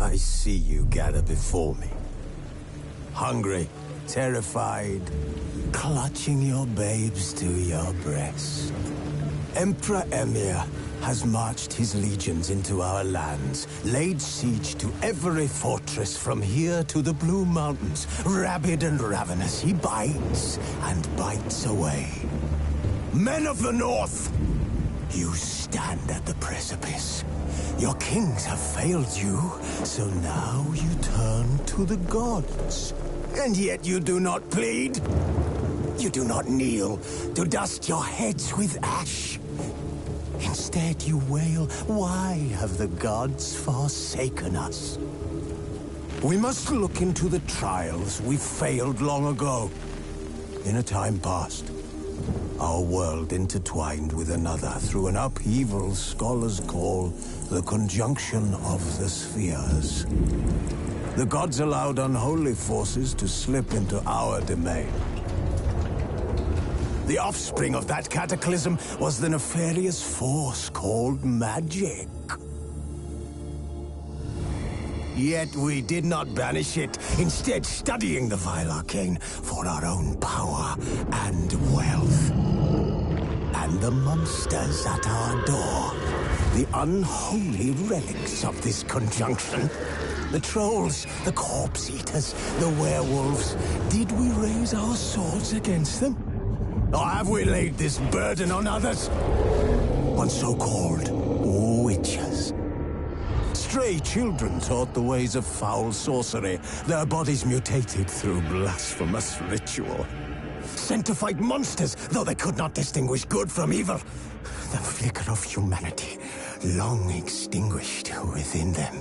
I see you gather before me. Hungry, terrified, clutching your babes to your breast. Emperor Emir has marched his legions into our lands, laid siege to every fortress from here to the Blue Mountains. Rabid and ravenous, he bites and bites away. Men of the North, you stand at the precipice. Your kings have failed you, so now you turn to the gods. And yet you do not plead. You do not kneel to dust your heads with ash. Instead you wail, why have the gods forsaken us? We must look into the trials we failed long ago. In a time past, our world intertwined with another through an upheaval scholars call the conjunction of the spheres. The gods allowed unholy forces to slip into our domain. The offspring of that cataclysm was the nefarious force called magic. Yet we did not banish it, instead studying the vile arcane for our own power and wealth. And the monsters at our door, the unholy relics of this conjunction. The trolls, the corpse eaters, the werewolves. Did we raise our swords against them? Or have we laid this burden on others? On so-called witches. Stray children taught the ways of foul sorcery, their bodies mutated through blasphemous ritual. Sent to fight monsters, though they could not distinguish good from evil. The flicker of humanity, long extinguished within them.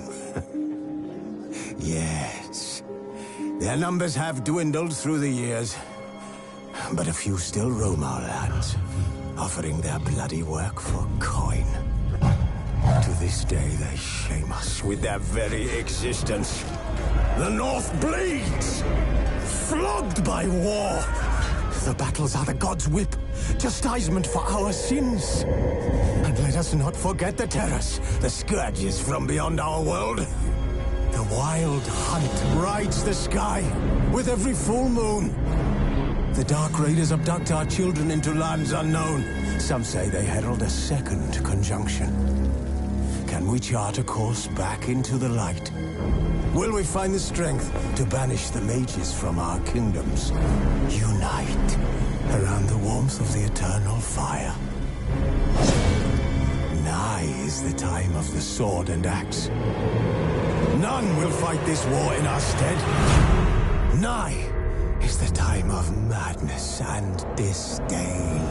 Yes, their numbers have dwindled through the years, but a few still roam our lands, offering their bloody work for coin. To this day, they shame us with their very existence. The North bleeds, flogged by war. The battles are the gods' whip, chastisement for our sins. And let us not forget the terrors, the scourges from beyond our world. The wild hunt rides the sky with every full moon. The Dark Raiders abduct our children into lands unknown. Some say they herald a second conjunction. Can we chart a course back into the light? Will we find the strength to banish the mages from our kingdoms? Unite around the warmth of the eternal fire. Nigh is the time of the sword and axe. None will fight this war in our stead. Nigh is the time of madness and disdain.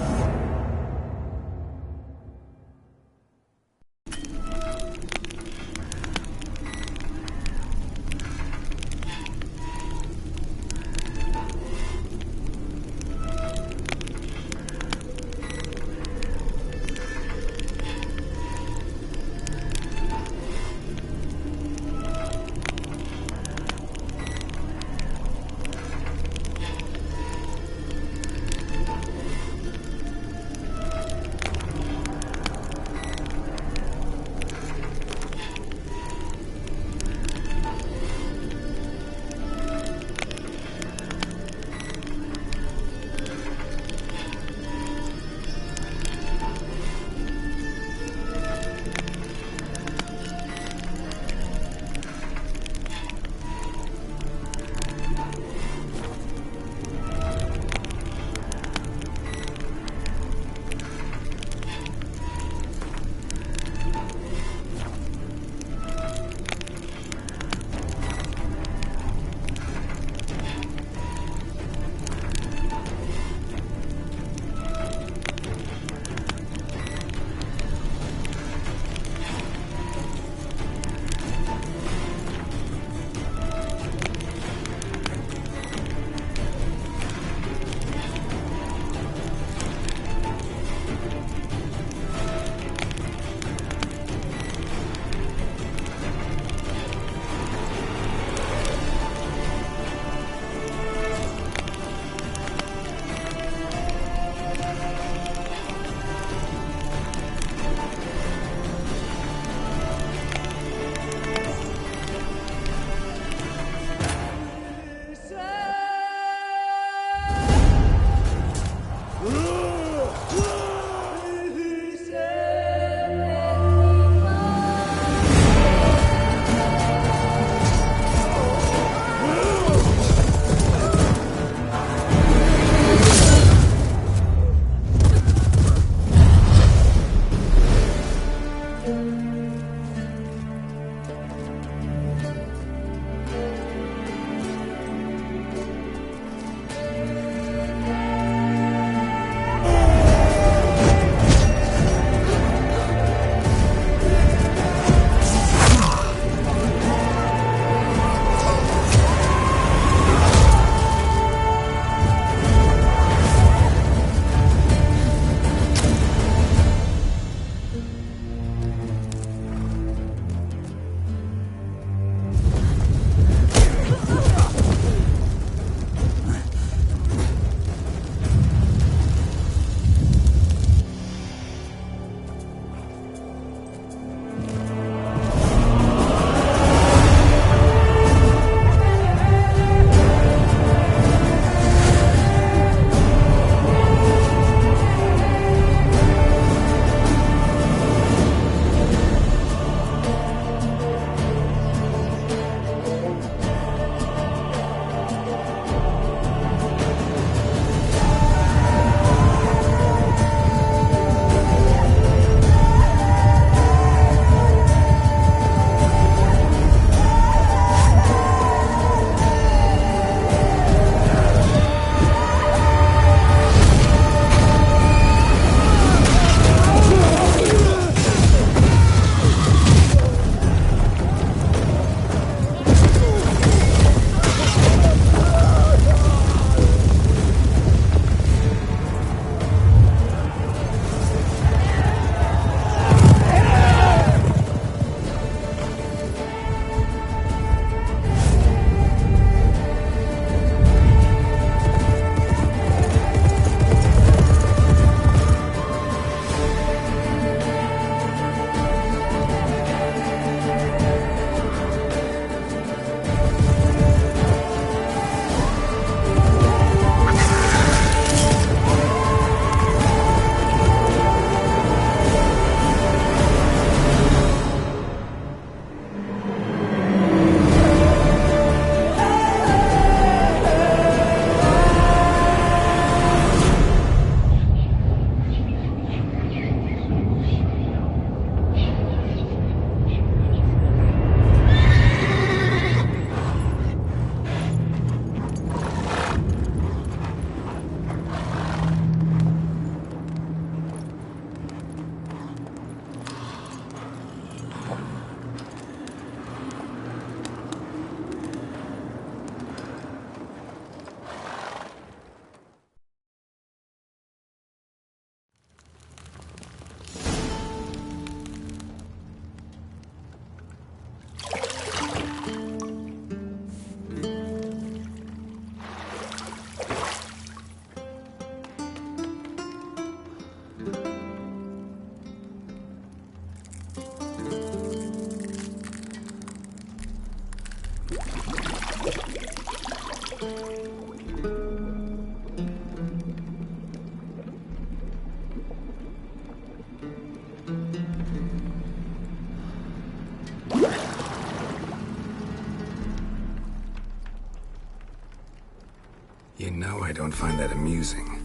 You know I don't find that amusing.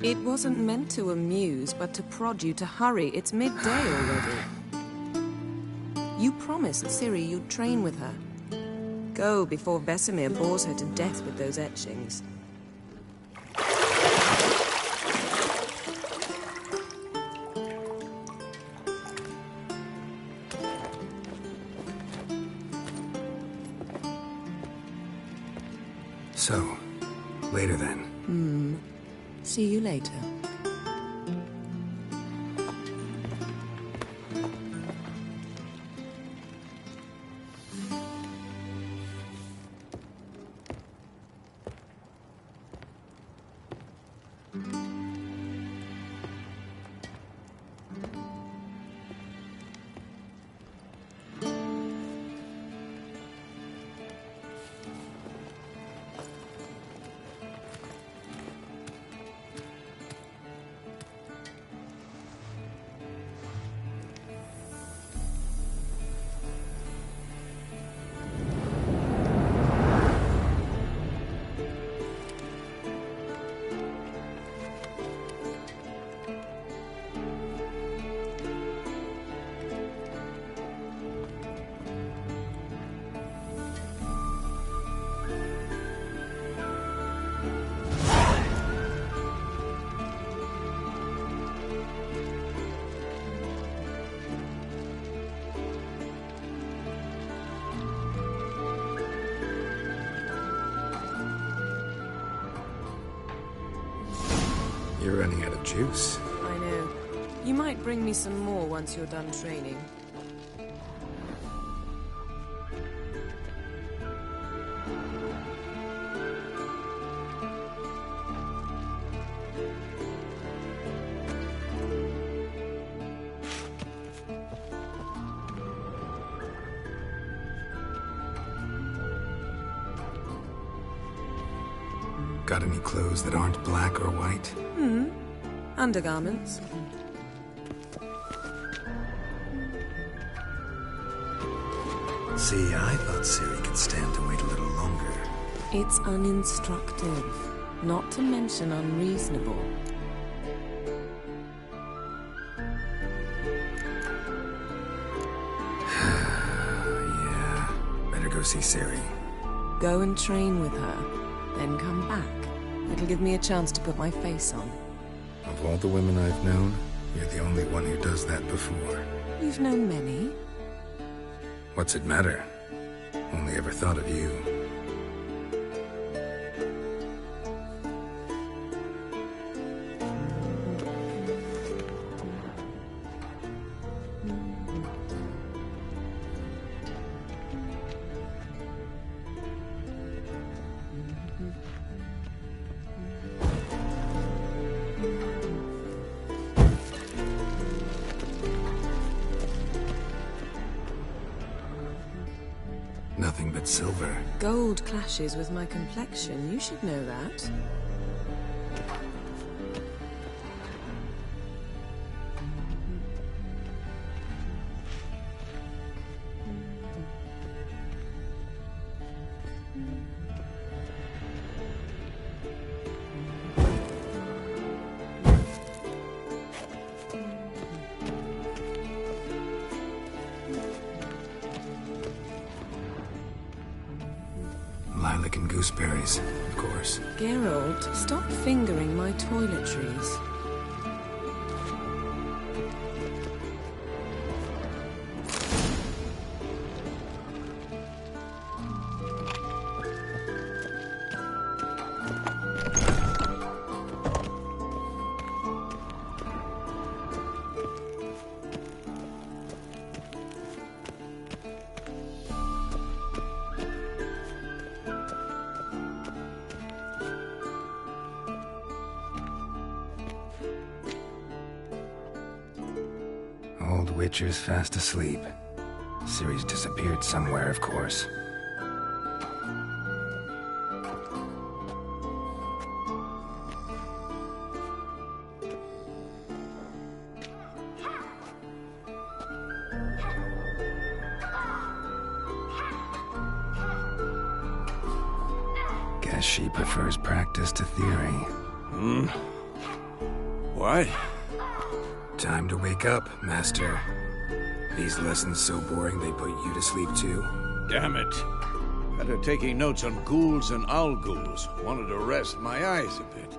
It wasn't meant to amuse, but to prod you to hurry. It's midday already. You promised Ciri you'd train with her. Go before Vesemir bores her to death with those etchings. So, later then. See you later. You're running out of juice. I know. You might bring me some more once you're done training. Got any clothes that aren't black or white? Undergarments. See, I thought Ciri could stand to wait a little longer. It's uninstructive, not to mention unreasonable. Yeah, better go see Ciri. Go and train with her, then come back. It'll give me a chance to put my face on. Of all the women I've known, you're the only one who does that before. You've known many. What's it matter? Only ever thought of you. Nothing but silver. Gold clashes with my complexion. You should know that. Lilac and gooseberries, of course. Geralt, stop fingering my toiletries. Witcher's fast asleep. Ciri's disappeared somewhere, of course. Guess she prefers practice to theory. What? Time to wake up, Master. These lessons so boring they put you to sleep too? Damn it. Had her taking notes on ghouls and owl ghouls. Wanted to rest my eyes a bit.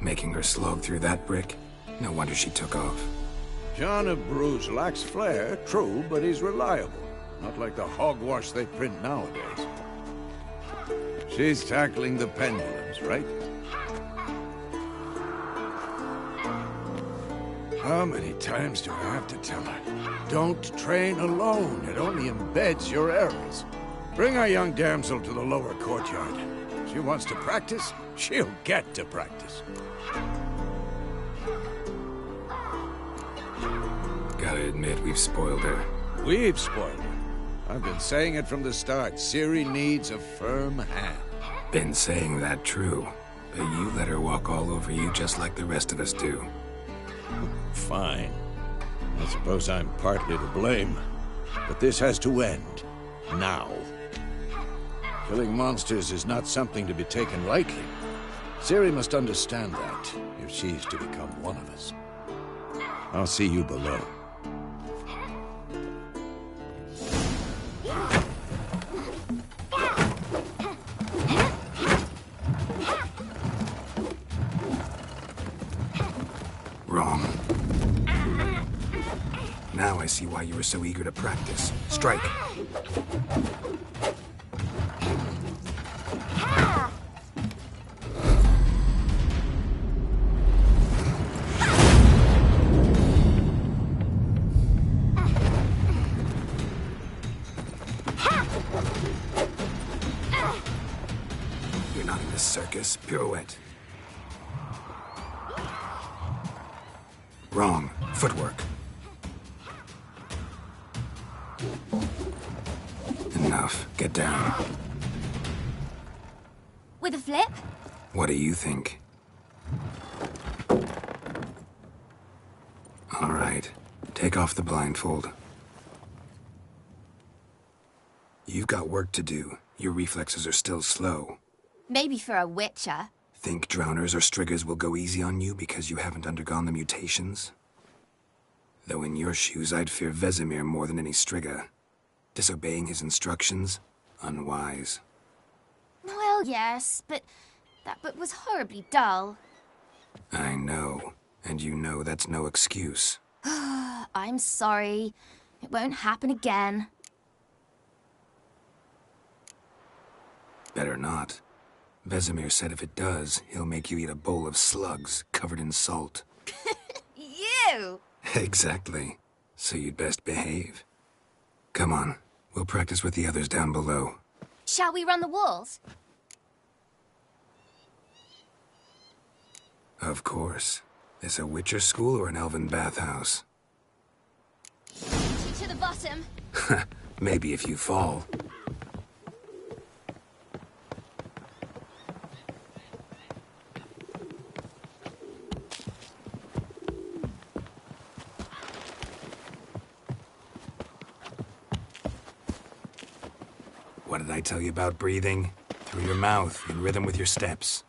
Making her slog through that brick? No wonder she took off. John of Bruges lacks flair, true, but he's reliable. Not like the hogwash they print nowadays. She's tackling the pendulums, right? How many times do I have to tell her? Don't train alone. It only embeds your errors. Bring our young damsel to the lower courtyard. She wants to practice, she'll get to practice. Gotta admit, we've spoiled her. We've spoiled her. I've been saying it from the start. Ciri needs a firm hand. Been saying that true, but you let her walk all over you just like the rest of us do. Fine. I suppose I'm partly to blame. But this has to end. Now. Killing monsters is not something to be taken lightly. Ciri must understand that, if she's to become one of us. I'll see you below. Wrong. Now I see why you were so eager to practice. Strike. You're not in the circus. Pirouette. Wrong. Footwork. Enough. Get down. With a flip? What do you think? All right. Take off the blindfold. You've got work to do. Your reflexes are still slow. Maybe for a witcher. Think drowners or striggers will go easy on you because you haven't undergone the mutations? Though in your shoes, I'd fear Vesemir more than any strigger. Disobeying his instructions? Unwise. Well, yes, but that book was horribly dull. I know. And you know that's no excuse. I'm sorry. It won't happen again. Better not. Vesemir said if it does, he'll make you eat a bowl of slugs covered in salt. You! Exactly. So you'd best behave. Come on. We'll practice with the others down below. Shall we run the walls? Of course. This a Witcher school or an elven bathhouse? To the bottom. Maybe if you fall. What did I tell you about breathing? Through your mouth, in rhythm with your steps.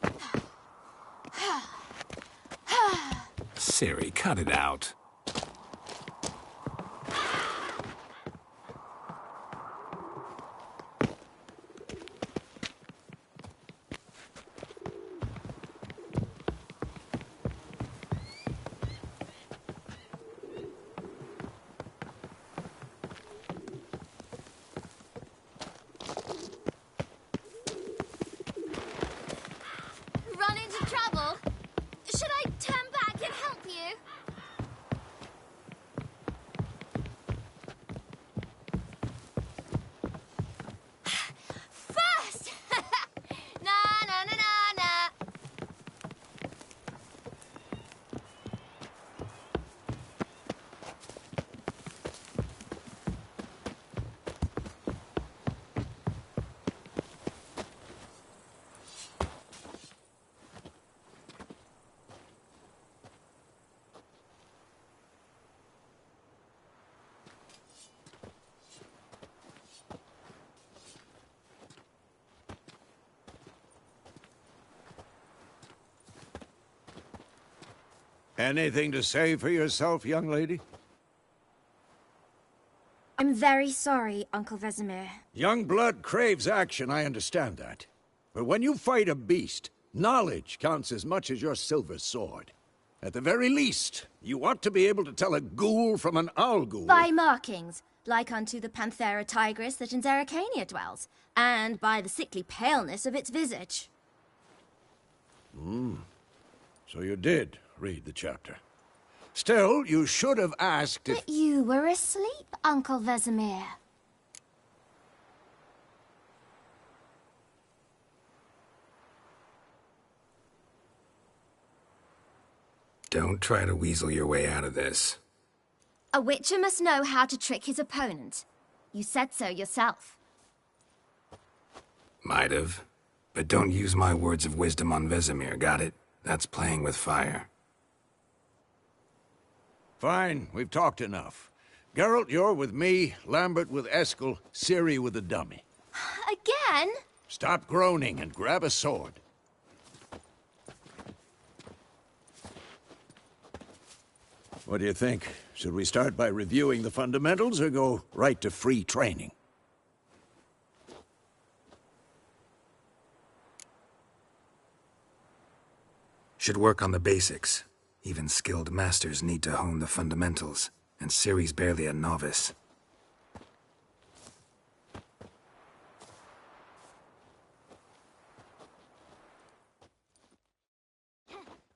Ciri, cut it out. Run into trouble? Should I turn back and help you? Anything to say for yourself, young lady? I'm very sorry, Uncle Vesemir. Young blood craves action, I understand that. But when you fight a beast, knowledge counts as much as your silver sword. At the very least, you ought to be able to tell a ghoul from an owl ghoul. By markings, like unto the Panthera tigris that in Zerrikania dwells, and by the sickly paleness of its visage. So you did read the chapter. Still, you should have asked if... But you were asleep, Uncle Vesemir. Don't try to weasel your way out of this. A witcher must know how to trick his opponent. You said so yourself. Might have. But don't use my words of wisdom on Vesemir, got it? That's playing with fire. Fine, we've talked enough. Geralt, you're with me, Lambert with Eskel, Ciri with the dummy. Again? Stop groaning and grab a sword. What do you think? Should we start by reviewing the fundamentals or go right to free training? Should work on the basics. Even skilled masters need to hone the fundamentals, and Ciri's barely a novice.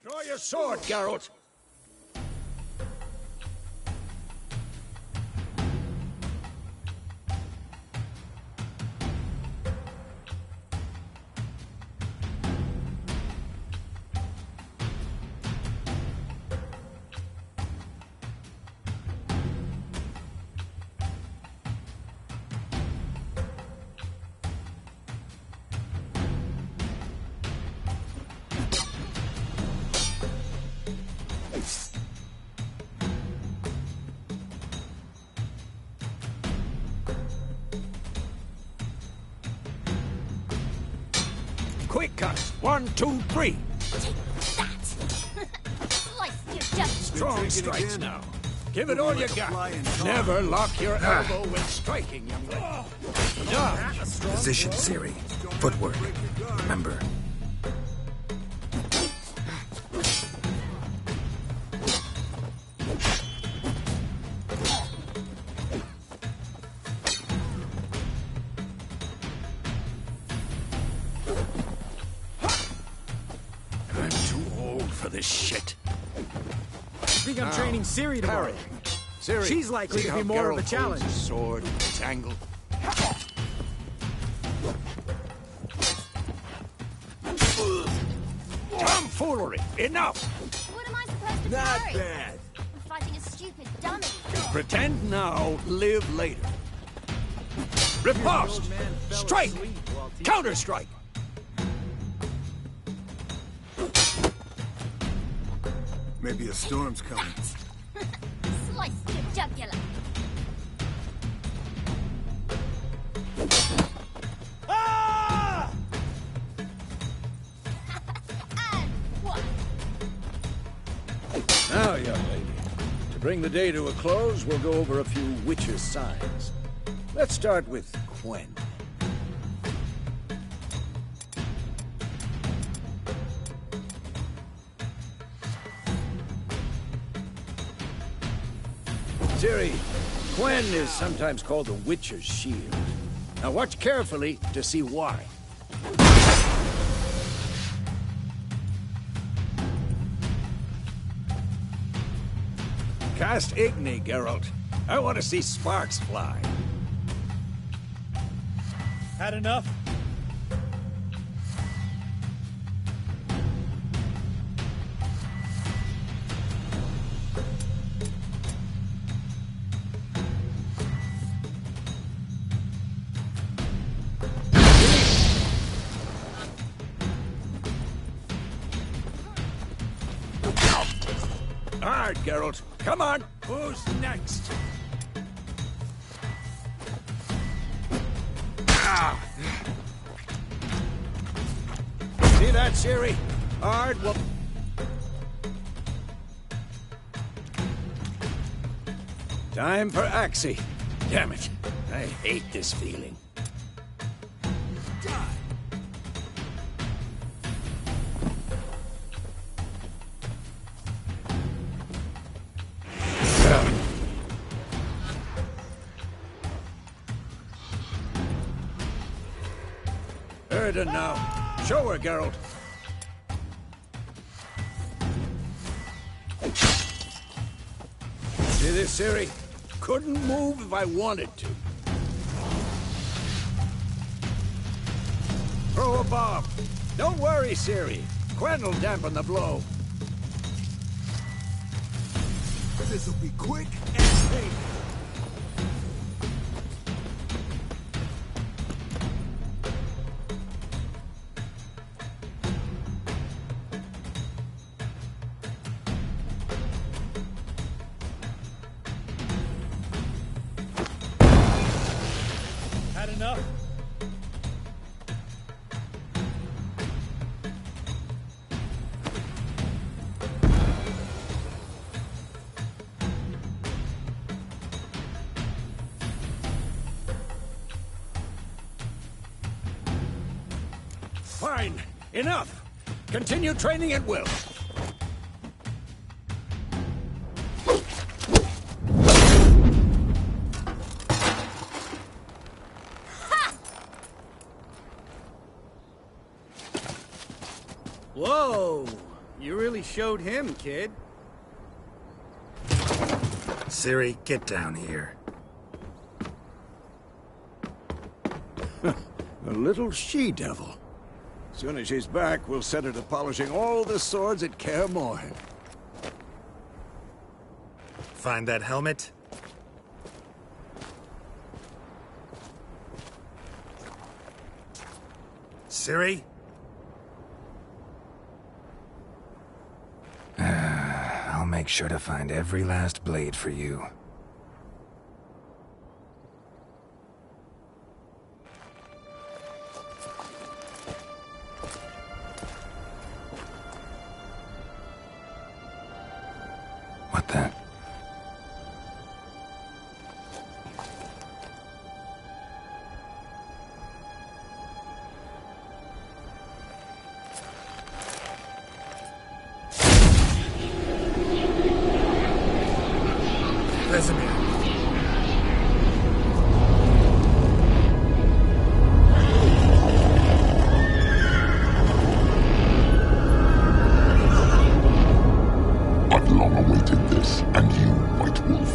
Draw your sword, Geralt! Quick cuts! 1, 2, 3! Take that! Slice your judge! Strong strikes now. Give it all you got. Never lock your elbow when striking, young lady. Dodge! Position, Ciri. Footwork. Remember. I'm too old for this shit. I think I'm training Ciri tomorrow. Parry. Ciri, She's likely see to be how more of a Geralt challenge. holds his sword, its angle. Tomfoolery! Enough! What am I supposed to Not parry? bad. I'm fighting a stupid dummy. Pretend now, live later. Riposte! Strike! Counter-strike! Maybe a storm's coming. Slice your jugular. Ah! And what? Now, young lady, to bring the day to a close, we'll go over a few witches' signs. Let's start with Quen. Ciri, Quen is sometimes called the Witcher's Shield. Now watch carefully to see why. Cast Igni, Geralt. I want to see sparks fly. Had enough? Hard, Geralt. Come on. Who's next? Ah. See that, Ciri? Hard. Well, Time for Axie. Damn it. I hate this feeling. Erden now. Show her, Geralt. See this, Ciri? Couldn't move if I wanted to. Throw a bomb. Don't worry, Ciri. Quen will dampen the blow. This'll be quick and painless. Had enough? Fine. Enough. Continue training at will. Whoa! You really showed him, kid. Ciri, get down here. A little she-devil. Soon as she's back, we'll set her to polishing all the swords at Kaer Morhen. Find that helmet? Ciri? I'll make sure to find every last blade for you. What the? Vesemir. I've long awaited this, and you, White Wolf.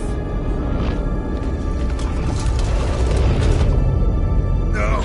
No!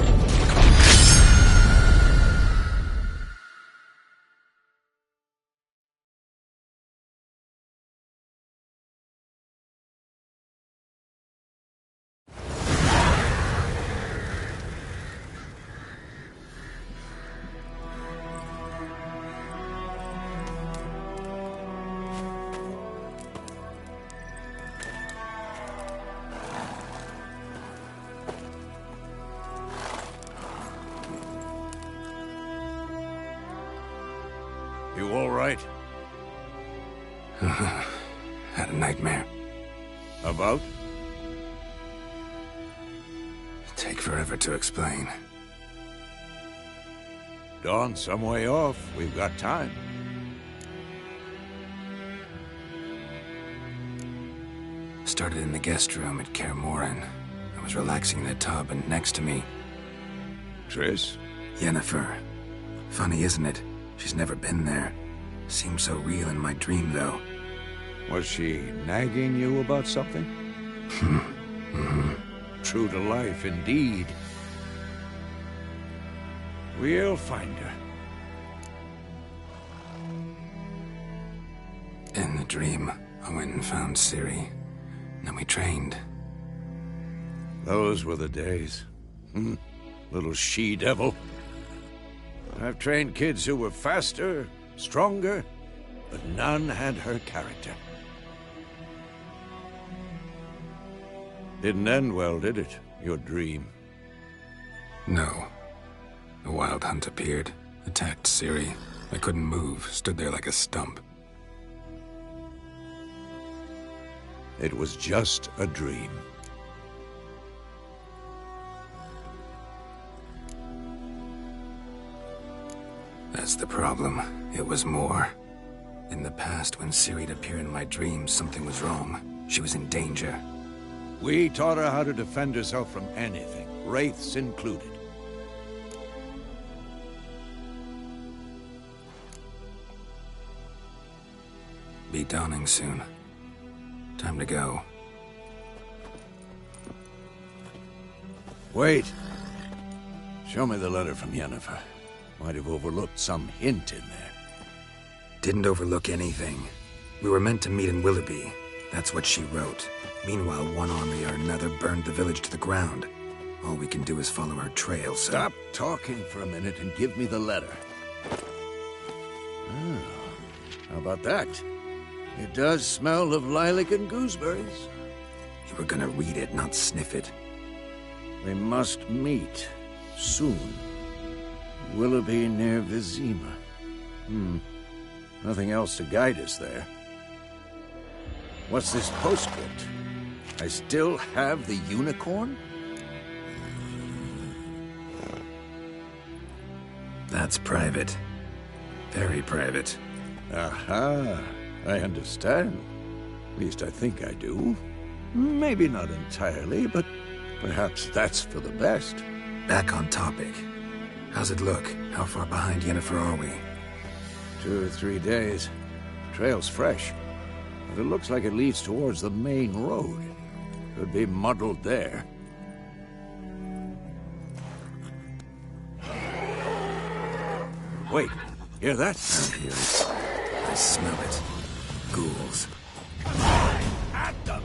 You all right? Had a nightmare. About? Take forever to explain. Dawn's some way off. We've got time. Started in the guest room at Kaer Morhen. I was relaxing in the tub, and next to me, Triss? Yennefer. Funny, isn't it? She's never been there. Seemed so real in my dream, though. Was she nagging you about something? True to life, indeed. We'll find her. In the dream, I went and found Ciri. Then we trained. Those were the days. Little she-devil. I've trained kids who were faster, stronger, but none had her character. Didn't end well, did it? Your dream? No. The Wild Hunt appeared, attacked Ciri. I couldn't move, stood there like a stump. It was just a dream. That's the problem. It was more. In the past, when Ciri'd appear in my dreams, something was wrong. She was in danger. We taught her how to defend herself from anything, wraiths included. Be dawning soon. Time to go. Wait. Show me the letter from Yennefer. Might have overlooked some hint in there. Didn't overlook anything. We were meant to meet in Willoughby. That's what she wrote. Meanwhile, one army or another burned the village to the ground. All we can do is follow her trail, so... Stop talking for a minute and give me the letter. Oh, how about that? It does smell of lilac and gooseberries. You were gonna read it, not sniff it. We must meet. Soon. Willoughby near Vizima. Nothing else to guide us there. What's this postscript? I still have the unicorn? That's private. Very private. Aha, I understand. At least I think I do. Maybe not entirely, but perhaps that's for the best. Back on topic. How's it look? How far behind Yennefer are we? 2 or 3 days. Trail's fresh, but it looks like it leads towards the main road. Could be muddled there. Wait, hear that? I hear it. I smell it. Ghouls. At them!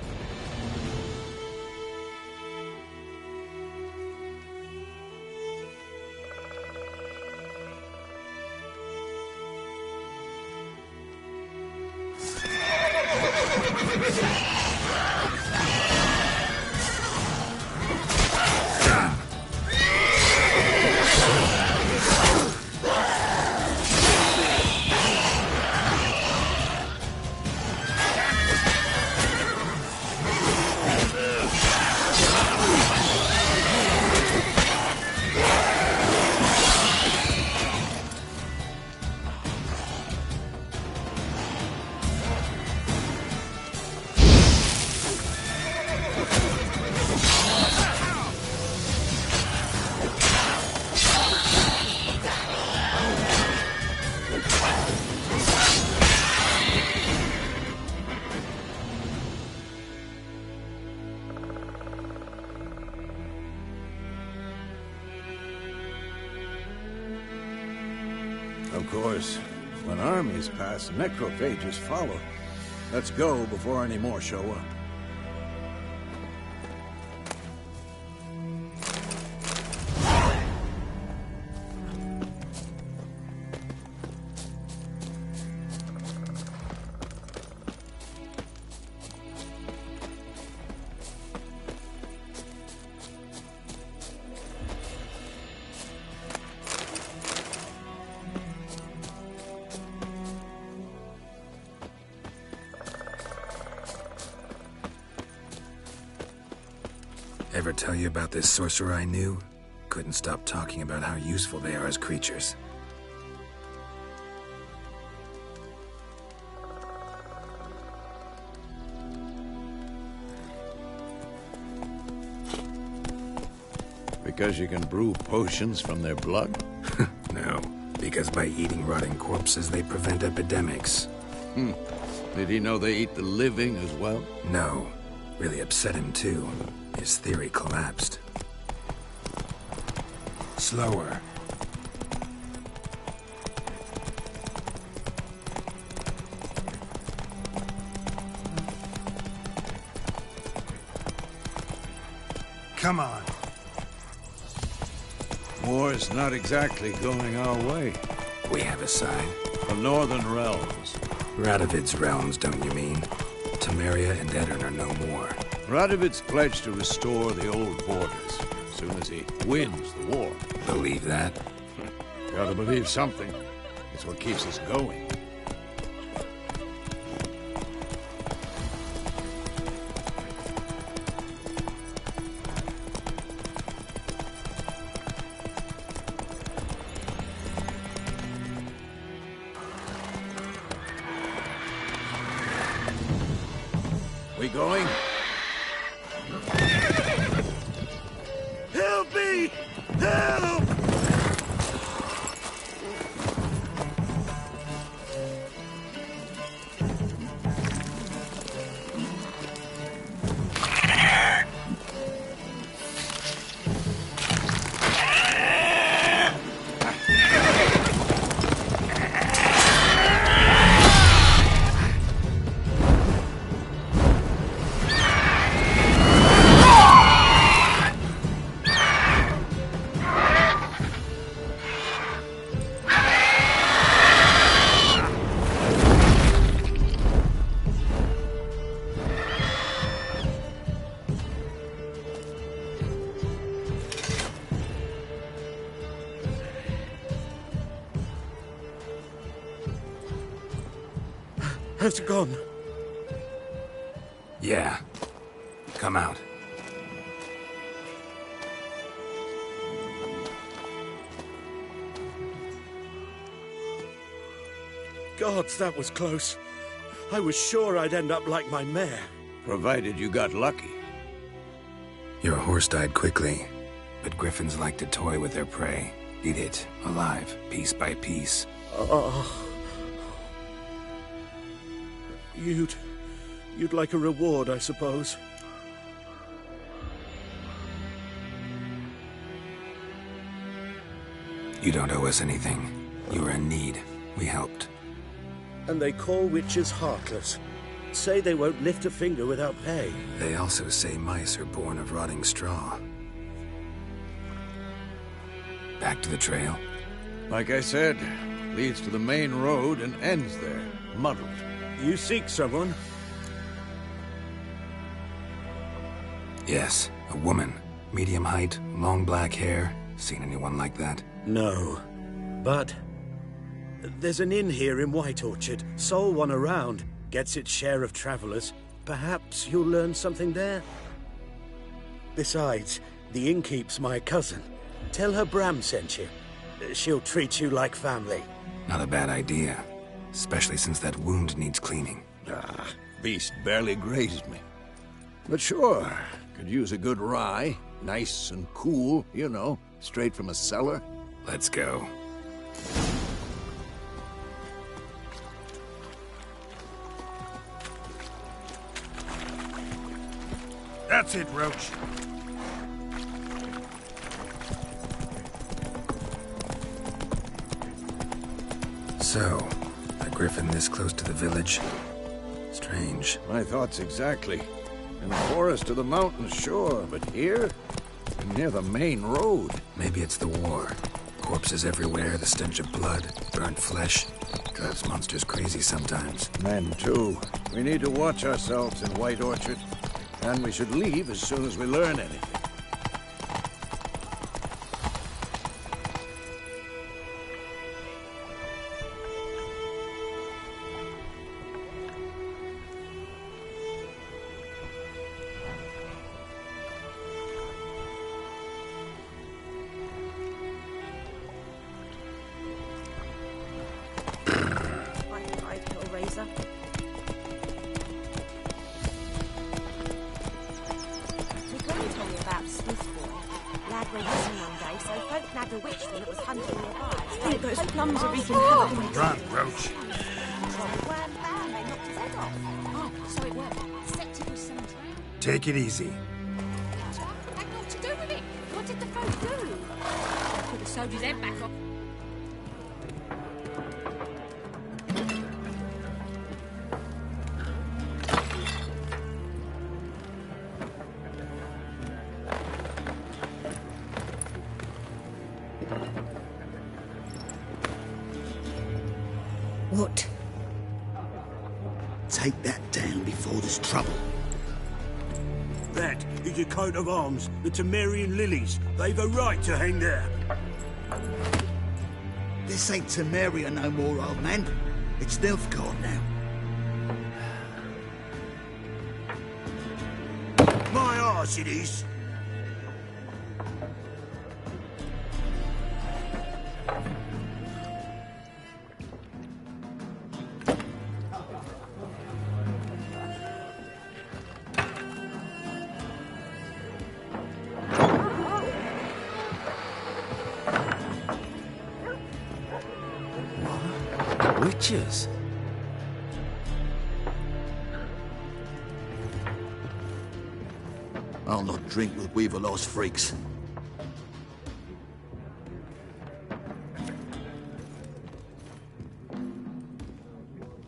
Of course, when armies pass, necrophages follow. Let's go before any more show up. Ever tell you about this sorcerer I knew? Couldn't stop talking about how useful they are as creatures. Because you can brew potions from their blood? No, because by eating rotting corpses, they prevent epidemics. Did he know they eat the living as well? No. Really upset him, too. His theory collapsed. Slower. Come on. War's not exactly going our way. We have a sign. The Northern Realms. Radovid's realms, don't you mean? Temeria and Edirn are no more. Radovid's pledged to restore the old borders as soon as he wins the war. Believe that? Gotta believe something. It's what keeps us going. we going? Help me! Help! Has it gone? Yeah. Come out. Gods, that was close. I was sure I'd end up like my mare. Provided you got lucky. Your horse died quickly, but griffins like to toy with their prey. Eat it, alive, piece by piece. Oh. You'd like a reward, I suppose. You don't owe us anything. You were in need. We helped. And they call witches heartless. Say they won't lift a finger without pay. They also say mice are born of rotting straw. Back to the trail? Like I said, leads to the main road and ends there, muddled. You seek someone? Yes, a woman. Medium height, long black hair. Seen anyone like that? No. But there's an inn here in White Orchard. Sole one around. Gets its share of travelers. Perhaps you'll learn something there? Besides, the innkeep's my cousin. Tell her Bram sent you. She'll treat you like family. Not a bad idea. Especially since that wound needs cleaning. Beast barely grazed me. But sure, could use a good rye. Nice and cool, you know, straight from a cellar. Let's go. That's it, Roach. So, a griffin this close to the village? Strange. My thoughts exactly. In the forest or the mountains, sure, but here? Near the main road. Maybe it's the war. Corpses everywhere, the stench of blood, burnt flesh. Drives monsters crazy sometimes. Men, too. We need to watch ourselves in White Orchard. And we should leave as soon as we learn anything. Run, Roach. Take it easy. Had naught to do with it. What did the folk do? Put the soldier's head back up. What? Take that down before there's trouble. That is a coat of arms, the Temerian lilies. They've a right to hang there. This ain't Temeria no more, old man. It's Nilfgaard now. My arse it is. Witches? I'll not drink with Weaver-Lost freaks.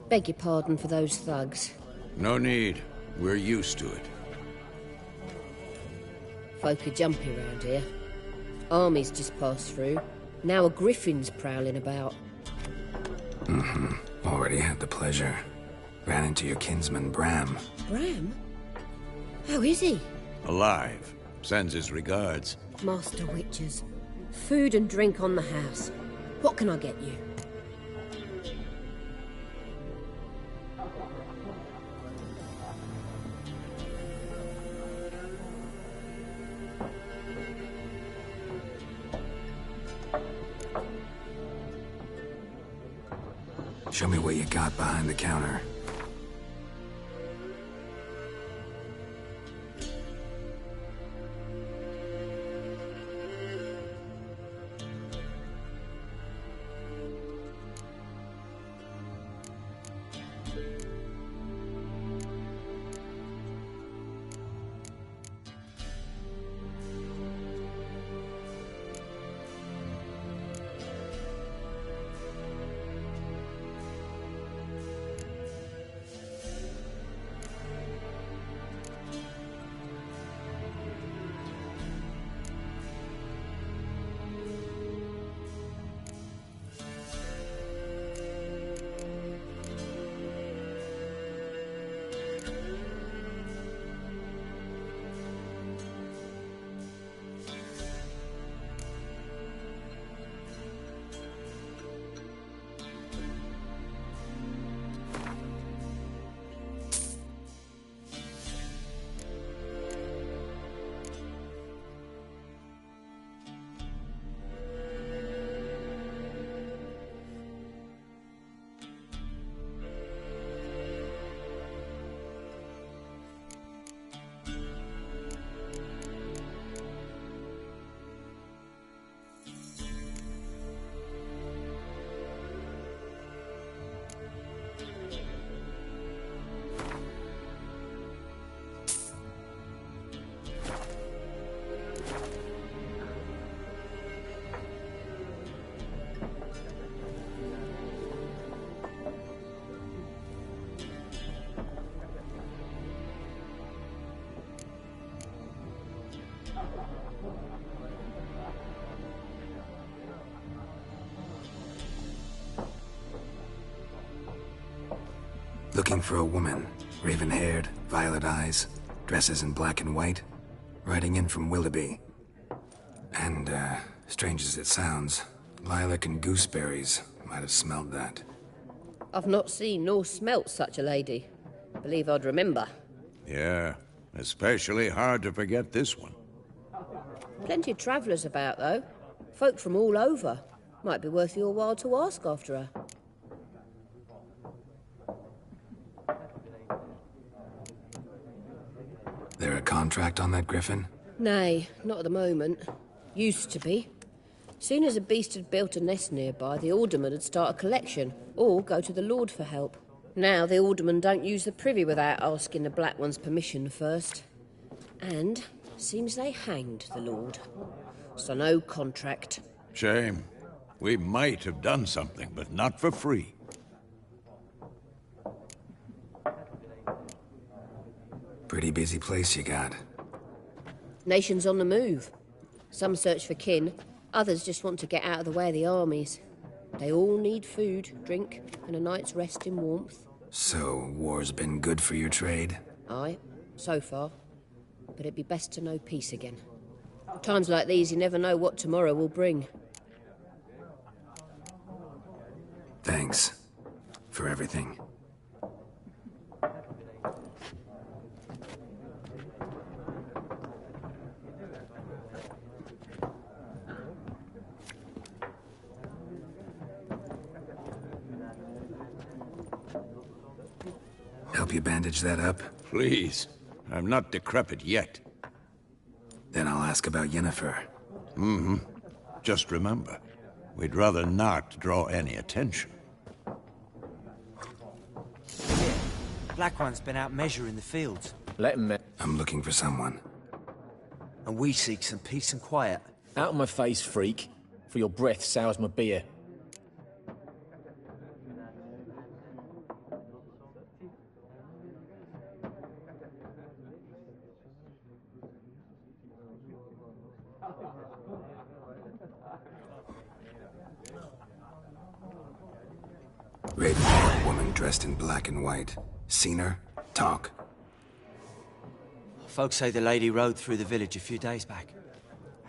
Beg your pardon for those thugs. No need. We're used to it. Folk are jumpy around here. Armies just passed through. Now a griffin's prowling about. Already had the pleasure. Ran into your kinsman, Bram. Bram? How is he? Alive. Sends his regards. Master Witches. Food and drink on the house. What can I get you? Show me what you got behind the counter. Looking for a woman. Raven-haired, violet eyes, dresses in black and white. Riding in from Willoughby. And, strange as it sounds, lilac and gooseberries might have smelled that. I've not seen nor smelt such a lady. Believe I'd remember. Yeah, especially hard to forget this one. Plenty of travellers about, though. Folk from all over. Might be worth your while to ask after her. There a contract on that griffin? Nay, not at the moment. Used to be. Soon as a beast had built a nest nearby, the alderman would start a collection, or go to the Lord for help. Now the aldermen don't use the privy without asking the Black One's permission first. And seems they hanged the Lord. So no contract. Shame. We might have done something, but not for free. Pretty busy place you got. Nations on the move. Some search for kin, others just want to get out of the way of the armies. They all need food, drink, and a night's rest in warmth. So, war's been good for your trade? Aye, so far. But it'd be best to know peace again. Times like these, you never know what tomorrow will bring. Thanks. For everything. Help you bandage that up? Please. I'm not decrepit yet. Then I'll ask about Yennefer. Just remember, we'd rather not draw any attention. Black One's been out measuring the fields. Let him... I'm looking for someone. And we seek some peace and quiet. Out of my face, freak. For your breath sours my beer. Red-haired woman dressed in black and white. Seen her? Talk. Folks say the lady rode through the village a few days back.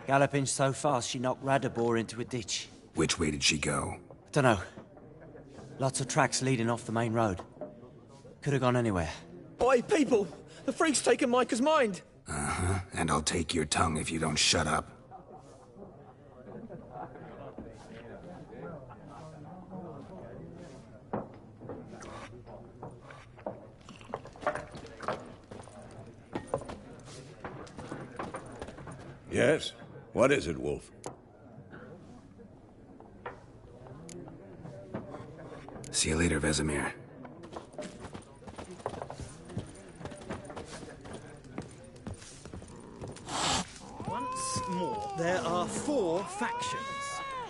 Galloping so fast she knocked Radabor into a ditch. Which way did she go? Dunno. Lots of tracks leading off the main road. Could have gone anywhere. Oi, people! The freak's taken Micah's mind! Uh-huh. And I'll take your tongue if you don't shut up. Yes? What is it, Wolf? See you later, Vesemir. Once more, there are 4 factions.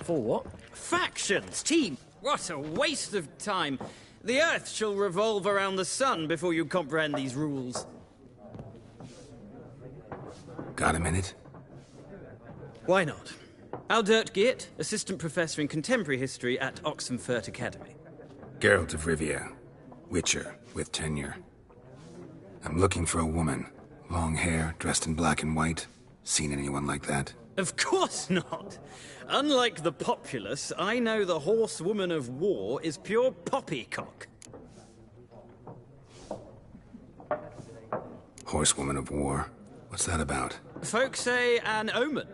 4 what? Factions, team! What a waste of time. The Earth shall revolve around the sun before you comprehend these rules. Got a minute? Why not? Aldert Geert, Assistant Professor in Contemporary History at Oxenfurt Academy. Geralt of Rivia. Witcher, with tenure. I'm looking for a woman. Long hair, dressed in black and white. Seen anyone like that? Of course not! Unlike the populace, I know the horsewoman of war is pure poppycock. Horsewoman of war? What's that about? Folk say an omen.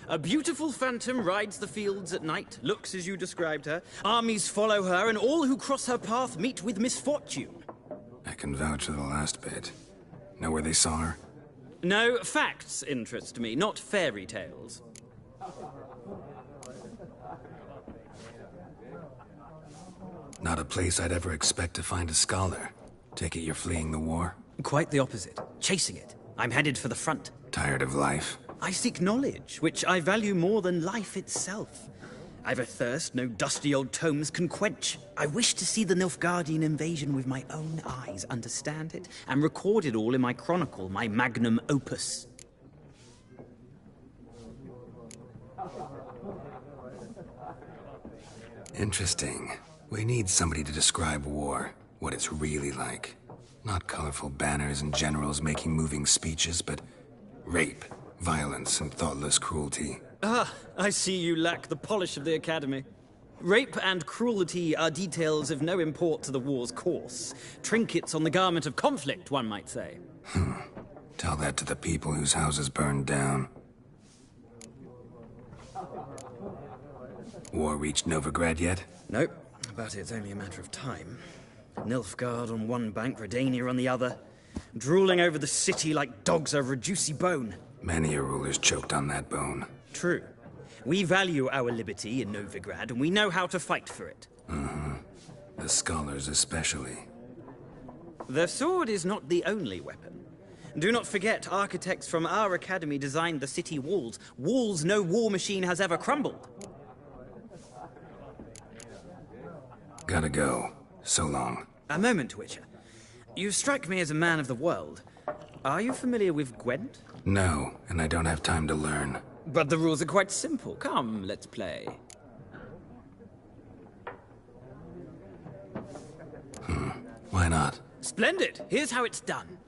A beautiful phantom rides the fields at night, looks as you described her. Armies follow her, and all who cross her path meet with misfortune. I can vouch for the last bit. Know where they saw her? No, facts interest me, not fairy tales. Not a place I'd ever expect to find a scholar. Take it you're fleeing the war? Quite the opposite. Chasing it. I'm headed for the front. Tired of life? I seek knowledge, which I value more than life itself. I've a thirst no dusty old tomes can quench. I wish to see the Nilfgaardian invasion with my own eyes, understand it, and record it all in my chronicle, my magnum opus. Interesting. We need somebody to describe war, what it's really like. Not colorful banners and generals making moving speeches, but rape, violence, and thoughtless cruelty. Ah, I see you lack the polish of the Academy. Rape and cruelty are details of no import to the war's course. Trinkets on the garment of conflict, one might say. Tell that to the people whose houses burned down. War reached Novigrad yet? Nope, but it's only a matter of time. Nilfgaard on one bank, Redania on the other. Drooling over the city like dogs over a juicy bone. Many a ruler's choked on that bone. True. We value our liberty in Novigrad, and we know how to fight for it. The scholars especially. The sword is not the only weapon. Do not forget, architects from our academy designed the city walls. Walls no war machine has ever crumbled. Gotta go. So long. A moment, Witcher. You strike me as a man of the world. Are you familiar with Gwent? No, and I don't have time to learn. But the rules are quite simple. Come, let's play. Why not? Splendid! Here's how it's done.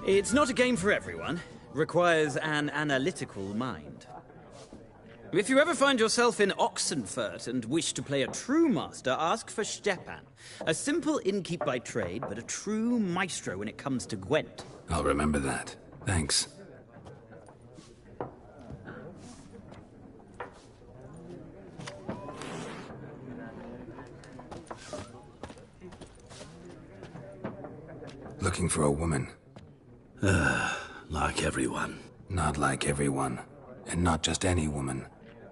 It's not a game for everyone. Requires an analytical mind. If you ever find yourself in Oxenfurt and wish to play a true master, ask for Stepan. A simple innkeep by trade, but a true maestro when it comes to Gwent. I'll remember that. Thanks. Looking for a woman. Like everyone. Not like everyone. And not just any woman.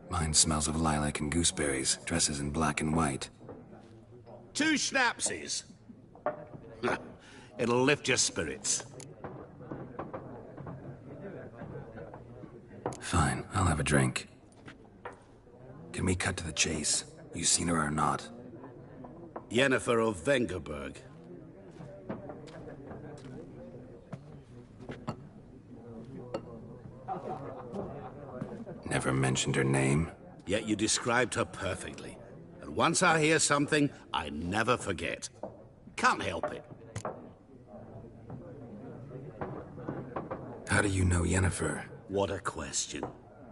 Mine smells of lilac and gooseberries, dresses in black and white. 2 schnapsies. It'll lift your spirits. Fine, I'll have a drink. Can we cut to the chase? You seen her or not? Yennefer of Vengerberg. Never mentioned her name? Yet you described her perfectly. And once I hear something, I never forget. Can't help it. How do you know Yennefer? What a question.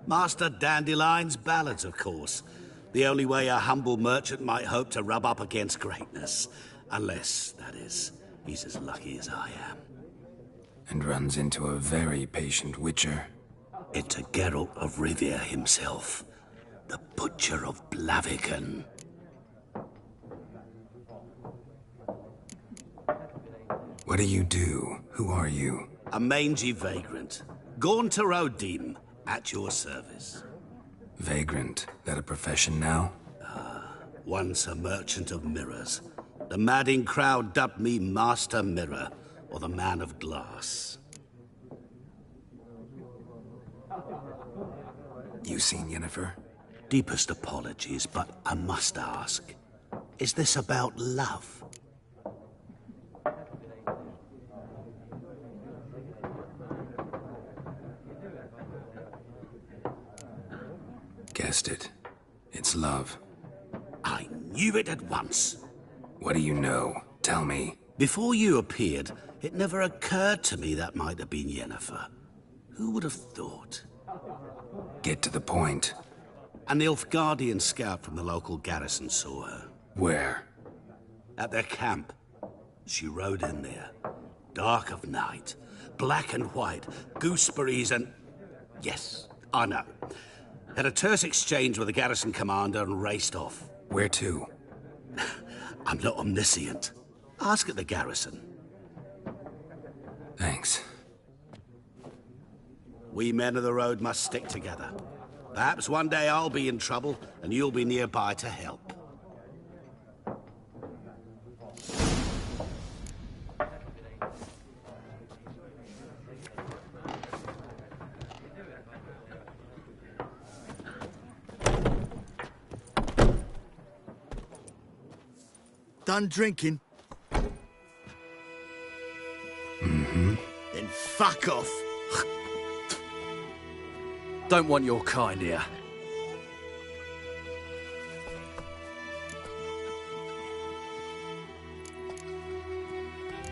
Master Dandelion's ballads, of course. The only way a humble merchant might hope to rub up against greatness. Unless, that is, he's as lucky as I am. And runs into a very patient witcher. It's a Geralt of Rivia himself. The Butcher of Blaviken. What do you do? Who are you? A mangy vagrant. Gaunter O'Dim, at your service. Vagrant? That a profession now? Once a merchant of mirrors. The madding crowd dubbed me Master Mirror, or the Man of Glass. You seen Yennefer? Deepest apologies, but I must ask. Is this about love? Guessed it. It's love. I knew it at once. What do you know? Tell me. Before you appeared, it never occurred to me that might have been Yennefer. Who would have thought? Get to the point. An Nilfgaardian scout from the local garrison saw her. Where? At their camp. She rode in there. Dark of night. Black and white. Gooseberries and... Yes, I know. Had a terse exchange with the garrison commander and raced off. Where to? I'm not omniscient. Ask at the garrison. Thanks. We men of the road must stick together. Perhaps one day I'll be in trouble, and you'll be nearby to help. Done drinking? Mm-hmm. Then fuck off. Don't want your kind here.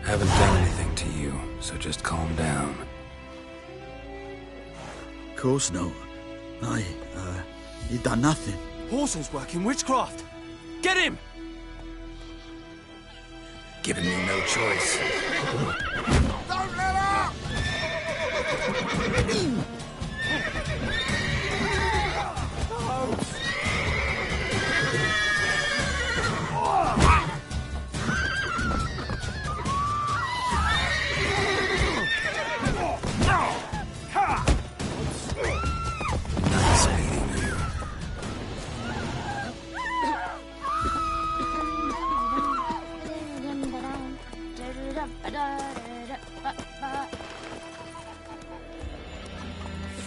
Haven't done anything to you, so just calm down. Of course not. You done nothing. Horsel's working witchcraft. Get him! Giving me no choice. Don't let up! Nice meeting you.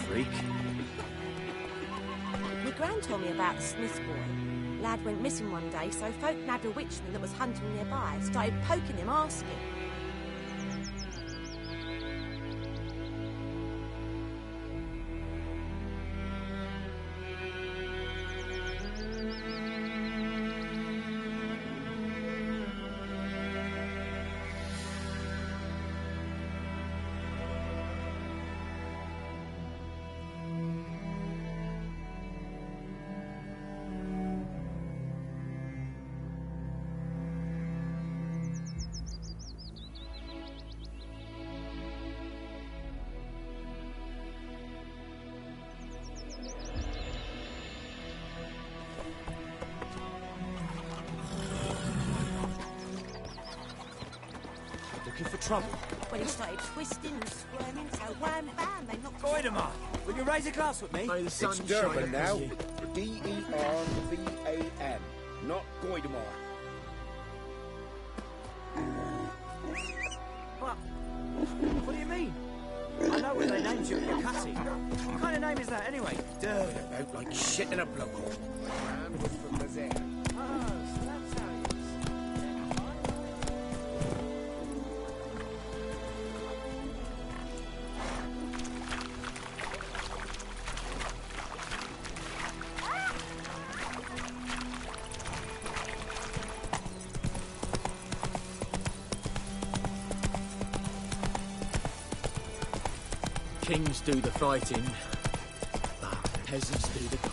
Freak. My gran told me about the Smith's boy. Lad went missing one day, so folk nabbed a witchman that was hunting nearby. Started poking him, asking. looking for trouble? When he started twisting and squirming, so wham bam, they knocked Goidemar, will you raise a glass with me? May the sun It's Durban shine now. upon you. D-E-R-V-A-N, not Goidemar. What do you mean? I know what they named you at your cutting. What kind of name is that, anyway? Durban about like shit in a blowhole. Man was from Mazaire. Oh, so that's how it is. Kings do the fighting, but peasants do the dying.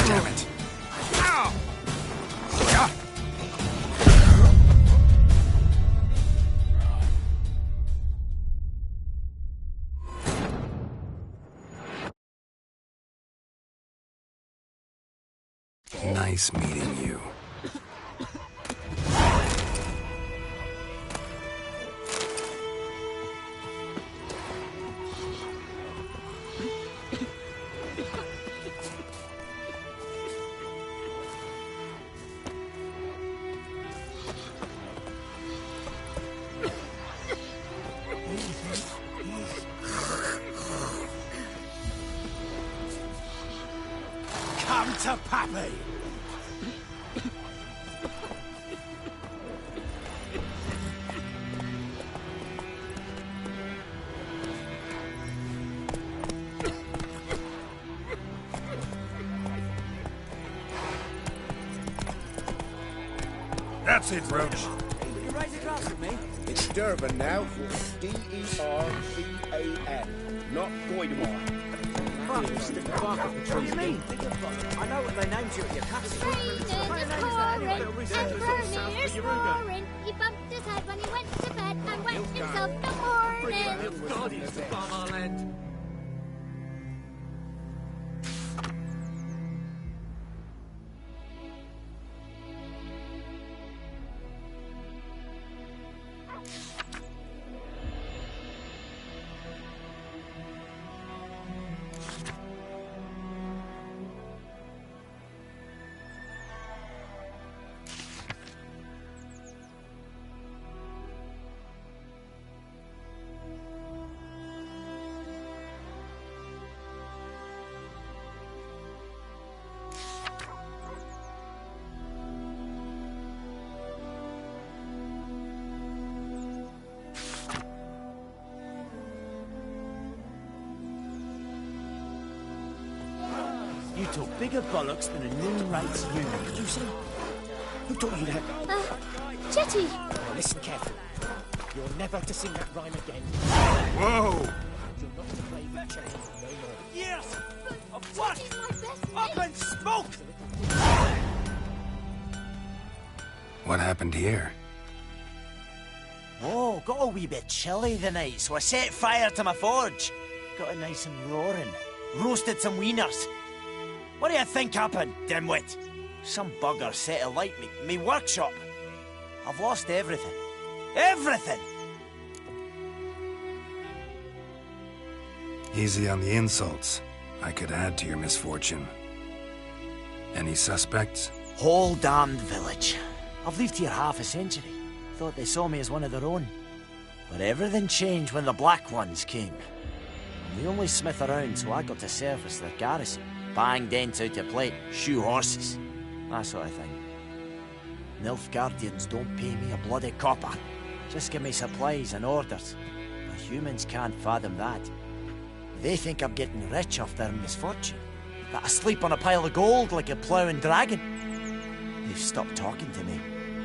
Damn it. Ow! Yeah. Nice meeting you. Come to Pappy! That's it, Roach. Will you raise a glass with me? It's Durban now. D-E-R-B-A-N, not Goidemar. What do you mean? I know what they named you at your cutting. What kind of name is that, anyway? He bumped his head when he went to bed and wet himself in the morning. Guardians to farm our land. You talk bigger bollocks than a new rates unit. Did you see? Who taught you that? Chetty! Now listen carefully. You're never to sing that rhyme again. Whoa! You're not to play with Chetty no more. Yes! What? Up and smoke! What happened here? Oh, got a wee bit chilly the night, so I set fire to my forge. Got it nice and roaring. Roasted some wieners. What do you think happened, dimwit? Some bugger set alight me workshop. I've lost everything. Everything! Easy on the insults. I could add to your misfortune. Any suspects? Whole damned village. I've lived here half a century. Thought they saw me as one of their own. But everything changed when the Black Ones came. I'm the only smith around, so I got to service their garrison. Bang dents out to plate, shoe horses. that sort of thing. Nilfgaardians don't pay me a bloody copper. Just give me supplies and orders. The humans can't fathom that. They think I'm getting rich off their misfortune. That I sleep on a pile of gold like a ploughing dragon. They've stopped talking to me.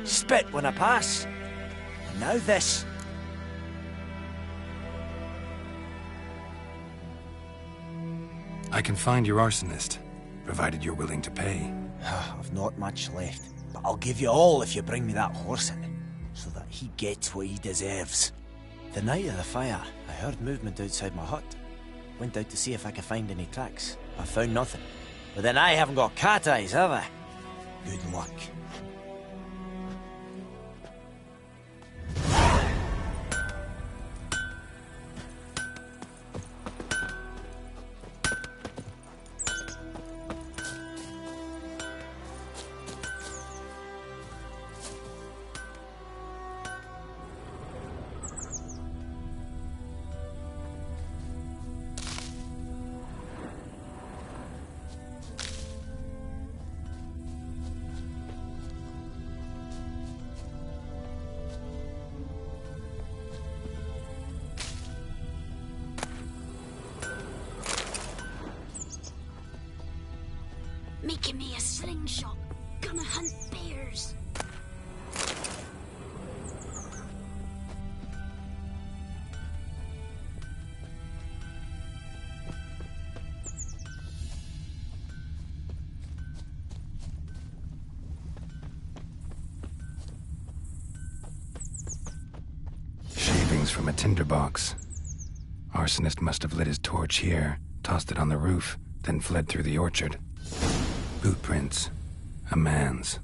Spit when I pass. And now this. I can find your arsonist, provided you're willing to pay. I've not much left, but I'll give you all if you bring me that horse in, so that he gets what he deserves. The night of the fire, I heard movement outside my hut. Went out to see if I could find any tracks. I found nothing. But then I haven't got cat eyes, have I? Good luck. Making me a slingshot. Gonna hunt bears. Shavings from a tinderbox. Arsonist must have lit his torch here, tossed it on the roof, then fled through the orchard. Boot prints. A man's.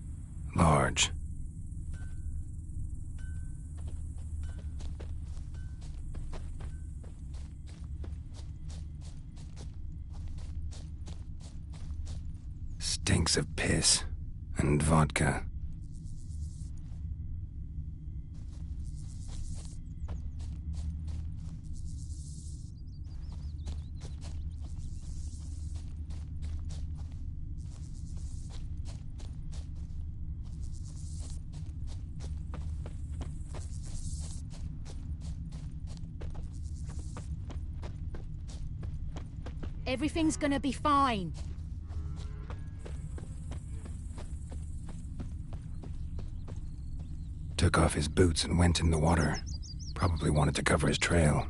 Large. Stinks of piss and vodka. Everything's gonna be fine. Took off his boots and went in the water. Probably wanted to cover his trail.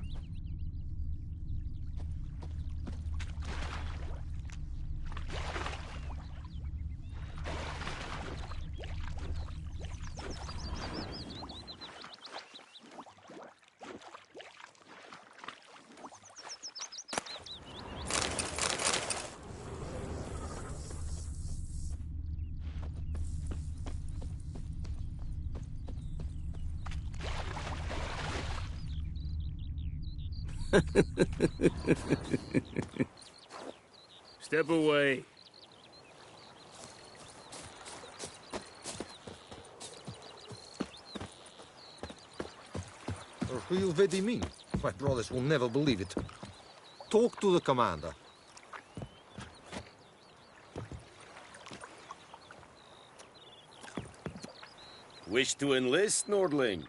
Step away. Who do you mean? My brothers will never believe it. Talk to the commander. Wish to enlist, Nordling?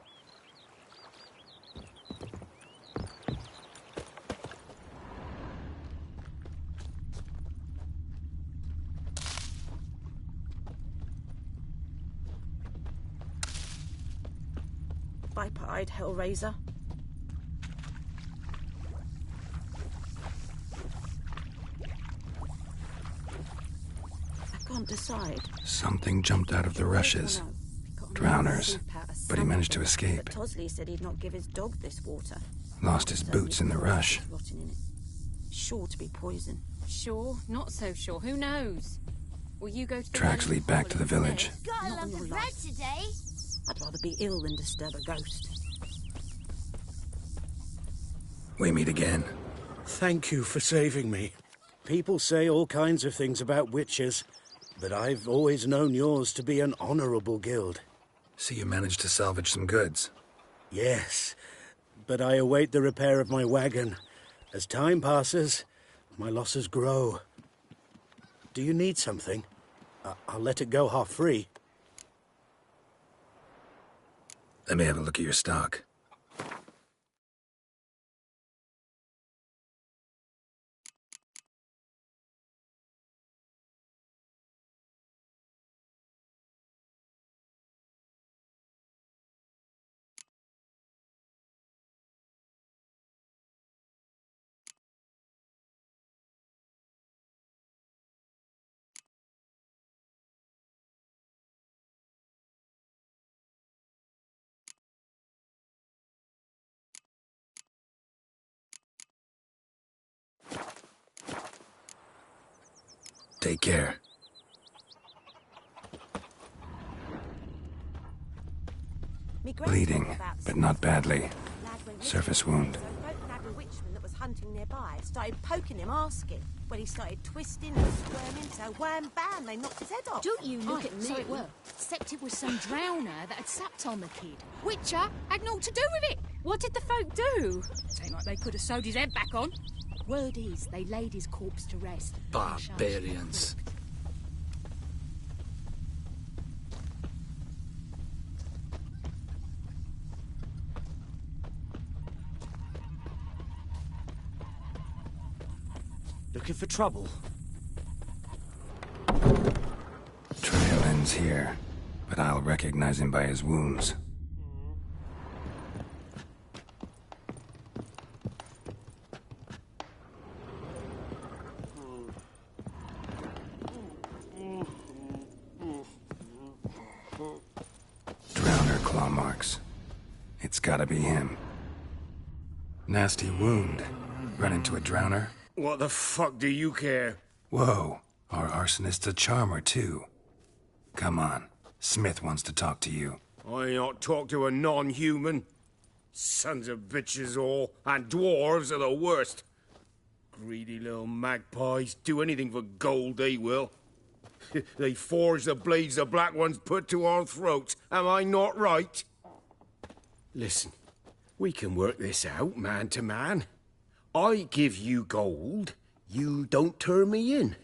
Viper-eyed Hellraiser. I can't decide. Something jumped out of the rushes. Drowners. But he managed to escape. But Tosley said he'd not give his dog this water. Lost his boots in the rush. Rotting in it. Sure to be poison. Sure, not so sure. Who knows? Will you go to the Tracks lead back to the village. Gotta love the bread today. I'd rather be ill than disturb a ghost. We meet again. Thank you for saving me. People say all kinds of things about witches, but I've always known yours to be an honorable guild. So you managed to salvage some goods? Yes, but I await the repair of my wagon. As time passes, my losses grow. Do you need something? I'll let it go half-free. Let me have a look at your stock. Take care. Bleeding, but not badly. Surface wound. Witchman that was hunting nearby started poking him, asking. When he started twisting and squirming, so wham bam, they knocked his head off. Don't you look at me. So it were. Except it was some drowner that had sapped on the kid. Witcher had naught to do with it. What did the folk do? Ain't like they could have sewed his head back on. Word is, they laid his corpse to rest. Barbarians. Looking for trouble? Trail ends here, but I'll recognize him by his wounds. Drowner claw marks. It's gotta be him. Nasty wound. Run into a drowner? What the fuck do you care? Whoa, our arsonist's a charmer, too. Come on, Smith wants to talk to you. I ain't not talk to a non-human. Sons of bitches all, and dwarves are the worst. Greedy little magpies, do anything for gold, they will. They forge the blades the Black Ones put to our throats, am I not right? Listen, we can work this out, man to man. I give you gold, you don't turn me in.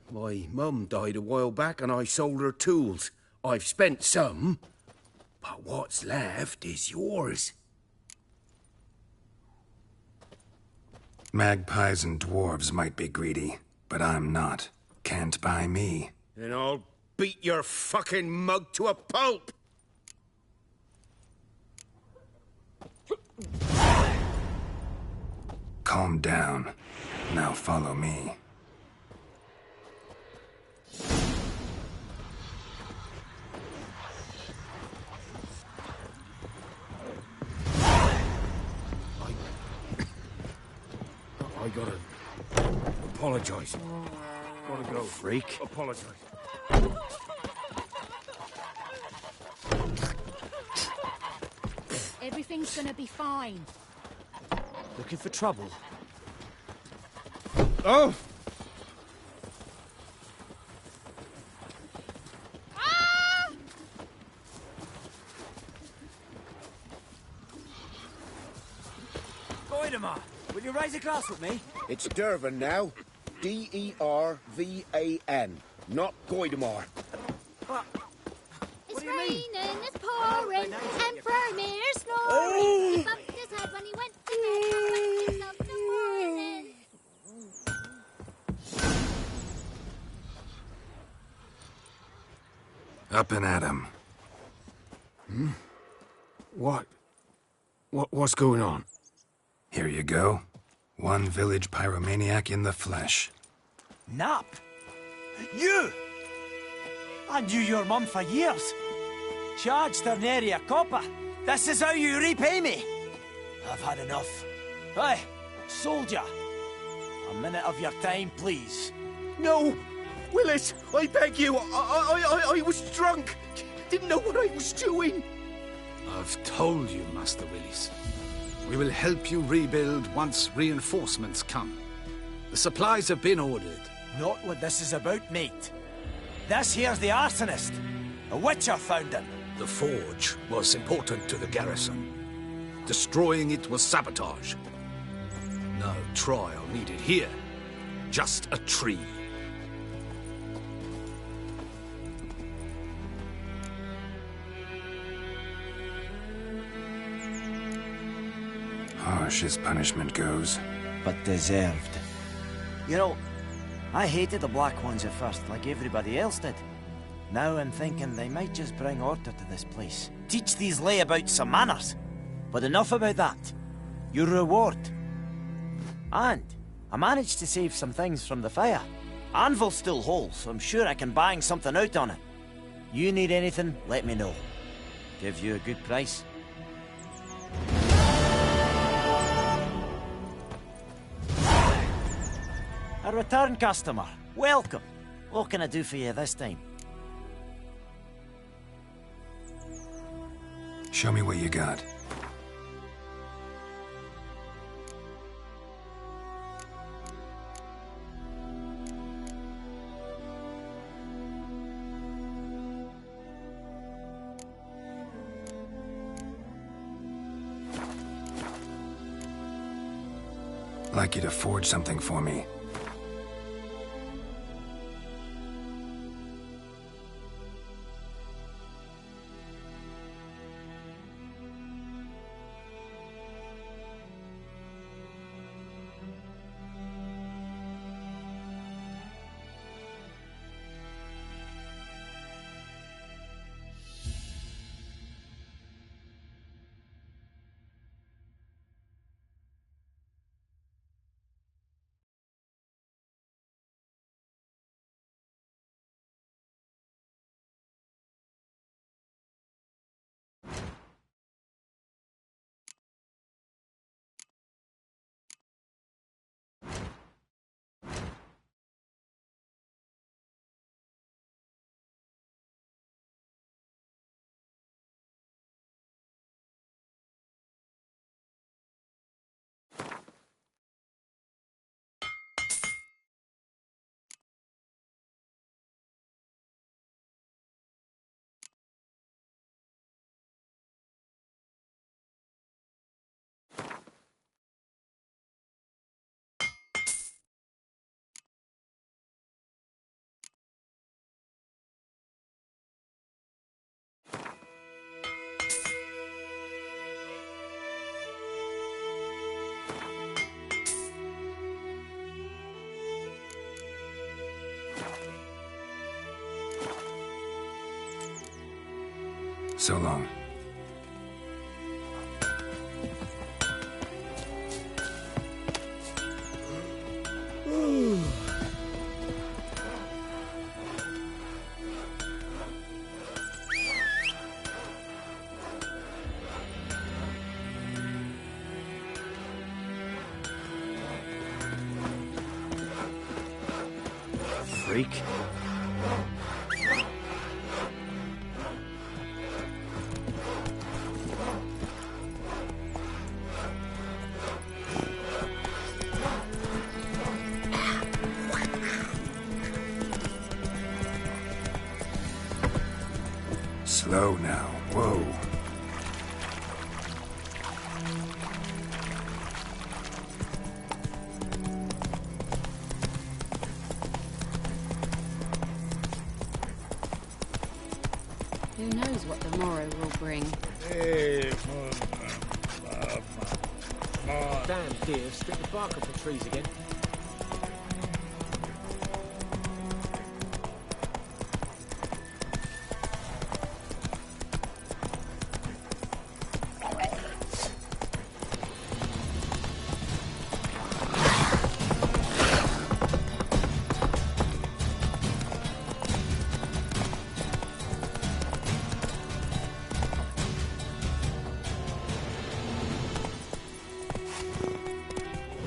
My mum died a while back and I sold her tools. I've spent some, but what's left is yours. Magpies and dwarves might be greedy, but I'm not. Can't buy me. Then I'll beat your fucking mug to a pulp! Calm down. Now follow me. I gotta apologize. Gotta go. Freak. Apologize. Everything's gonna be fine. Looking for trouble? Oh! Goidemar, will you raise a glass with me? It's Dervan now. D-E-R-V-A-N. Not Goidemar. It's raining, it's pouring, and Vermeer's snoring. He bumped his head when he went to bed and waked himself in the morning. Up and at him. What's going on? Here you go. One village pyromaniac in the flesh. Nap? You! I knew your mum for years. Charged her nary a copper. This is how you repay me. I've had enough. Hey, soldier. A minute of your time, please. No! Willis, I beg you. I was drunk. Didn't know what I was doing. I've told you, Master Willis. We will help you rebuild once reinforcements come. The supplies have been ordered. Not what this is about, mate. This here's the arsonist. A witcher found him. The forge was important to the garrison. Destroying it was sabotage. No trial needed here. Just a tree. harsh as punishment goes. But deserved. You know, I hated the Black Ones at first, like everybody else did. Now I'm thinking they might just bring order to this place. Teach these layabouts some manners. But enough about that. Your reward. And I managed to save some things from the fire. Anvil's still whole, so I'm sure I can bang something out on it. You need anything, let me know. Give you a good price. A return customer. Welcome. What can I do for you this time? Show me what you got. I'd like you to forge something for me. So long. Freak. Slow now. Whoa. Who knows what the morrow will bring? Damn deer, strip the bark off the trees again.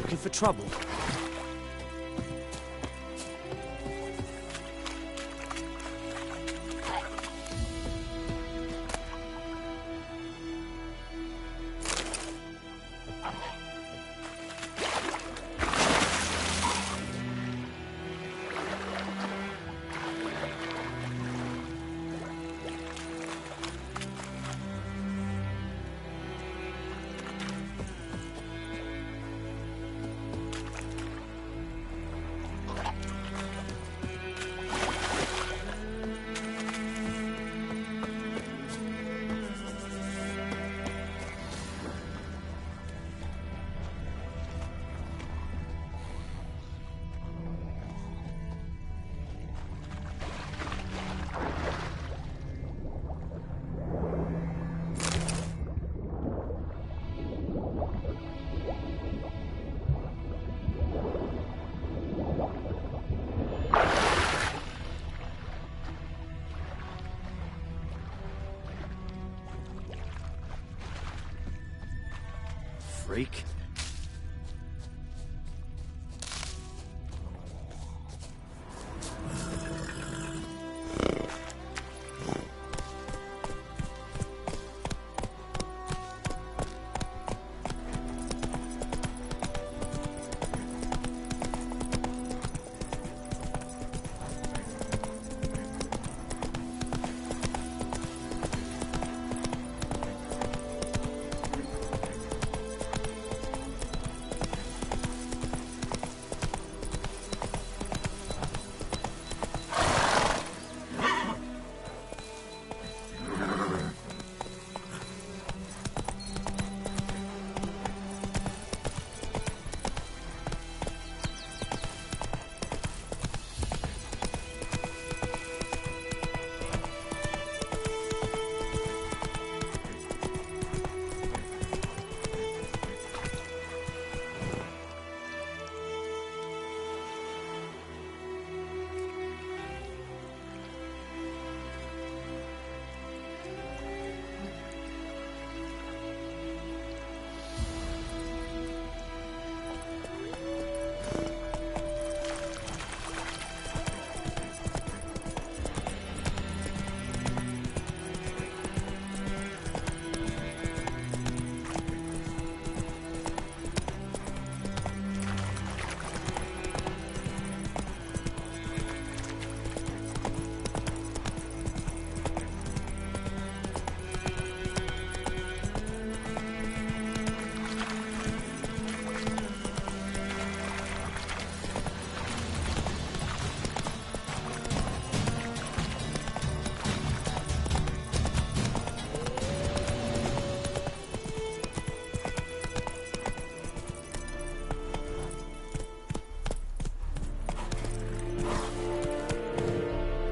Looking for trouble? freak.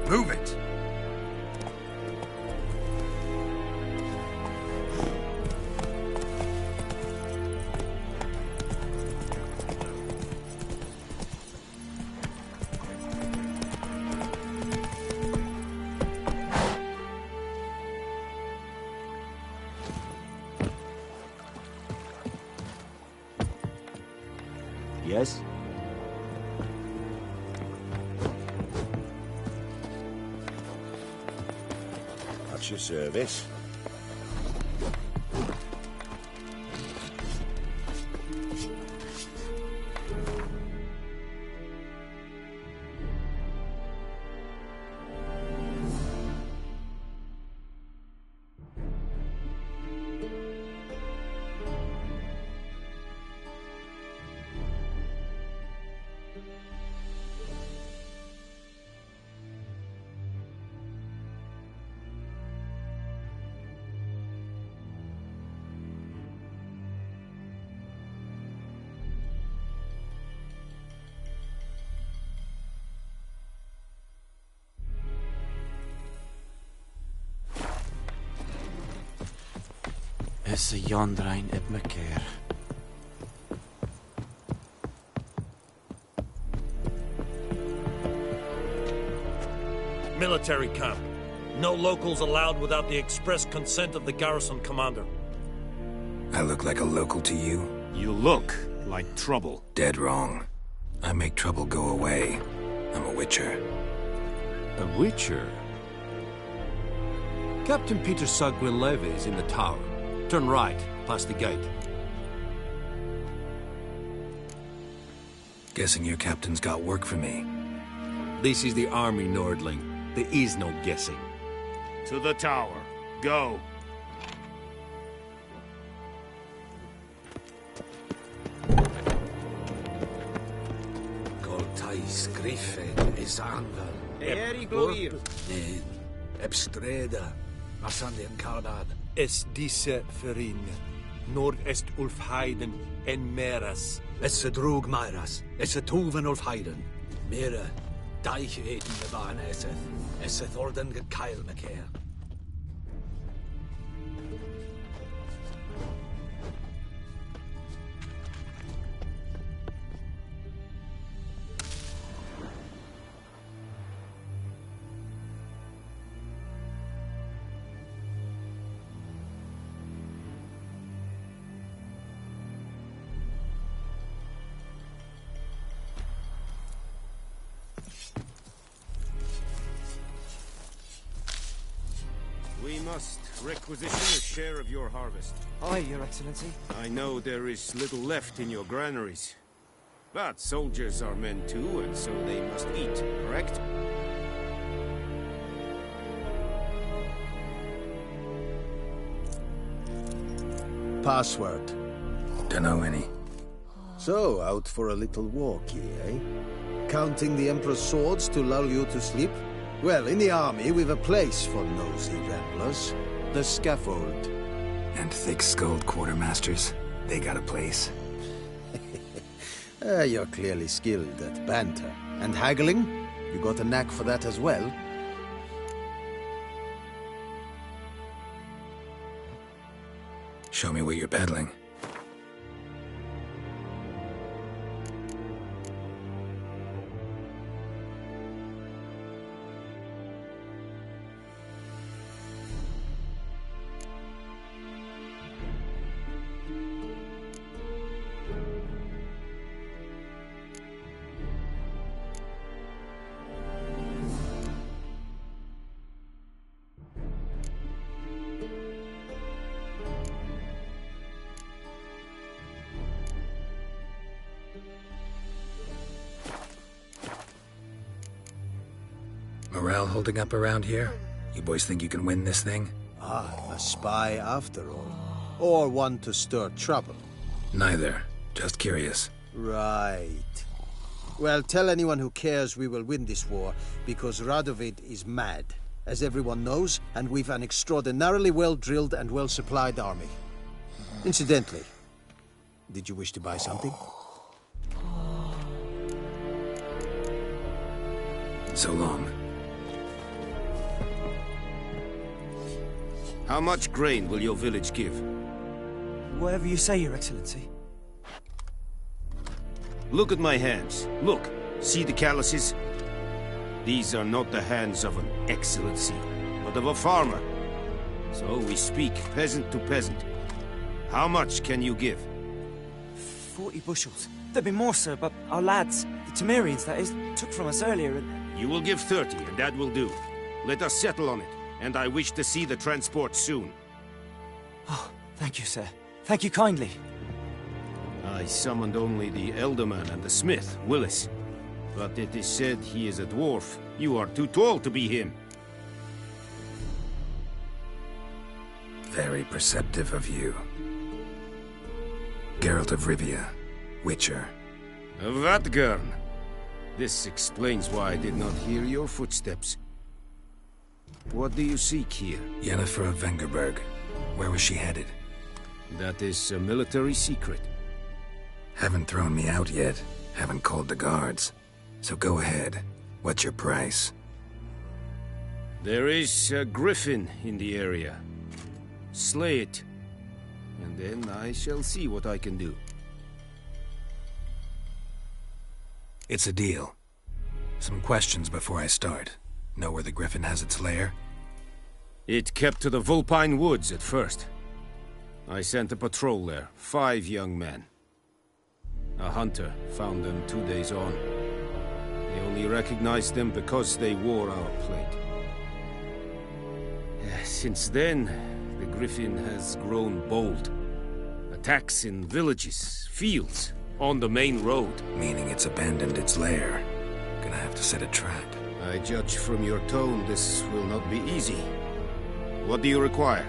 Move it! Yes? At your service. Is a Yondrain at Macair. Military camp. No locals allowed without the express consent of the garrison commander. I look like a local to you? You look like trouble. Dead wrong. I make trouble go away. I'm a witcher. A witcher? Captain Peter Sagwin-Levy is in the tower. Turn right, past the gate. Guessing your captain's got work for me. This is the army, Nordling. There is no guessing. To the tower. Go. Coltais Griffin is Anval. Eri Gloir. Ebstreda. Massandian Kalbad. Es disse Ferin. Nord-est Ulfheiden en Meras. Es a drog Myras. Es a Tuvan Ulfheiden. Mira. Daich eten de baan eseth. Eseth orden get Kyle McCare. We must requisition a share of your harvest. Aye, Your Excellency. I know there is little left in your granaries. But soldiers are men too, and so they must eat, correct? Password. Dunno any. So, out for a little walk, eh? Counting the Emperor's swords to lull you to sleep? Well, in the army, we've a place for nosy ramblers. The scaffold. And thick-skulled quartermasters. They got a place. You're clearly skilled at banter. And haggling? You got a knack for that as well? Show me what you're peddling. Morale holding up around here? You boys think you can win this thing? A spy after all. Or one to stir trouble. Neither. Just curious. Right. Well, tell anyone who cares we will win this war, because Radovid is mad, as everyone knows, and we've an extraordinarily well-drilled and well-supplied army. Incidentally, did you wish to buy something? So long. How much grain will your village give? Whatever you say, Your Excellency. Look at my hands. Look. See the calluses? These are not the hands of an excellency, but of a farmer. So we speak peasant to peasant. How much can you give? 40 bushels. There'd be more, sir, but our lads, the Temerians, that is, took from us earlier and... You will give 30, and that will do. Let us settle on it, and I wish to see the transport soon. Oh, thank you, sir. Thank you kindly. I summoned only the Elderman and the smith, Willis. But it is said he is a dwarf. You are too tall to be him. Very perceptive of you. Geralt of Rivia, Witcher. Vatt'ghern. This explains why I did not hear your footsteps. What do you seek here? Yennefer of Vengerberg. Where was she headed? That is a military secret. Haven't thrown me out yet. Haven't called the guards. So go ahead. What's your price? There is a griffin in the area. Slay it. And then I shall see what I can do. It's a deal. Some questions before I start. Know where the griffin has its lair? It kept to the Vulpine Woods at first. I sent a patrol there, 5 young men. A hunter found them 2 days on. They only recognized them because they wore our plate. Since then, the griffin has grown bold. Attacks in villages, fields, on the main road. Meaning it's abandoned its lair. Gonna have to set a trap. I judge from your tone this will not be easy. What do you require?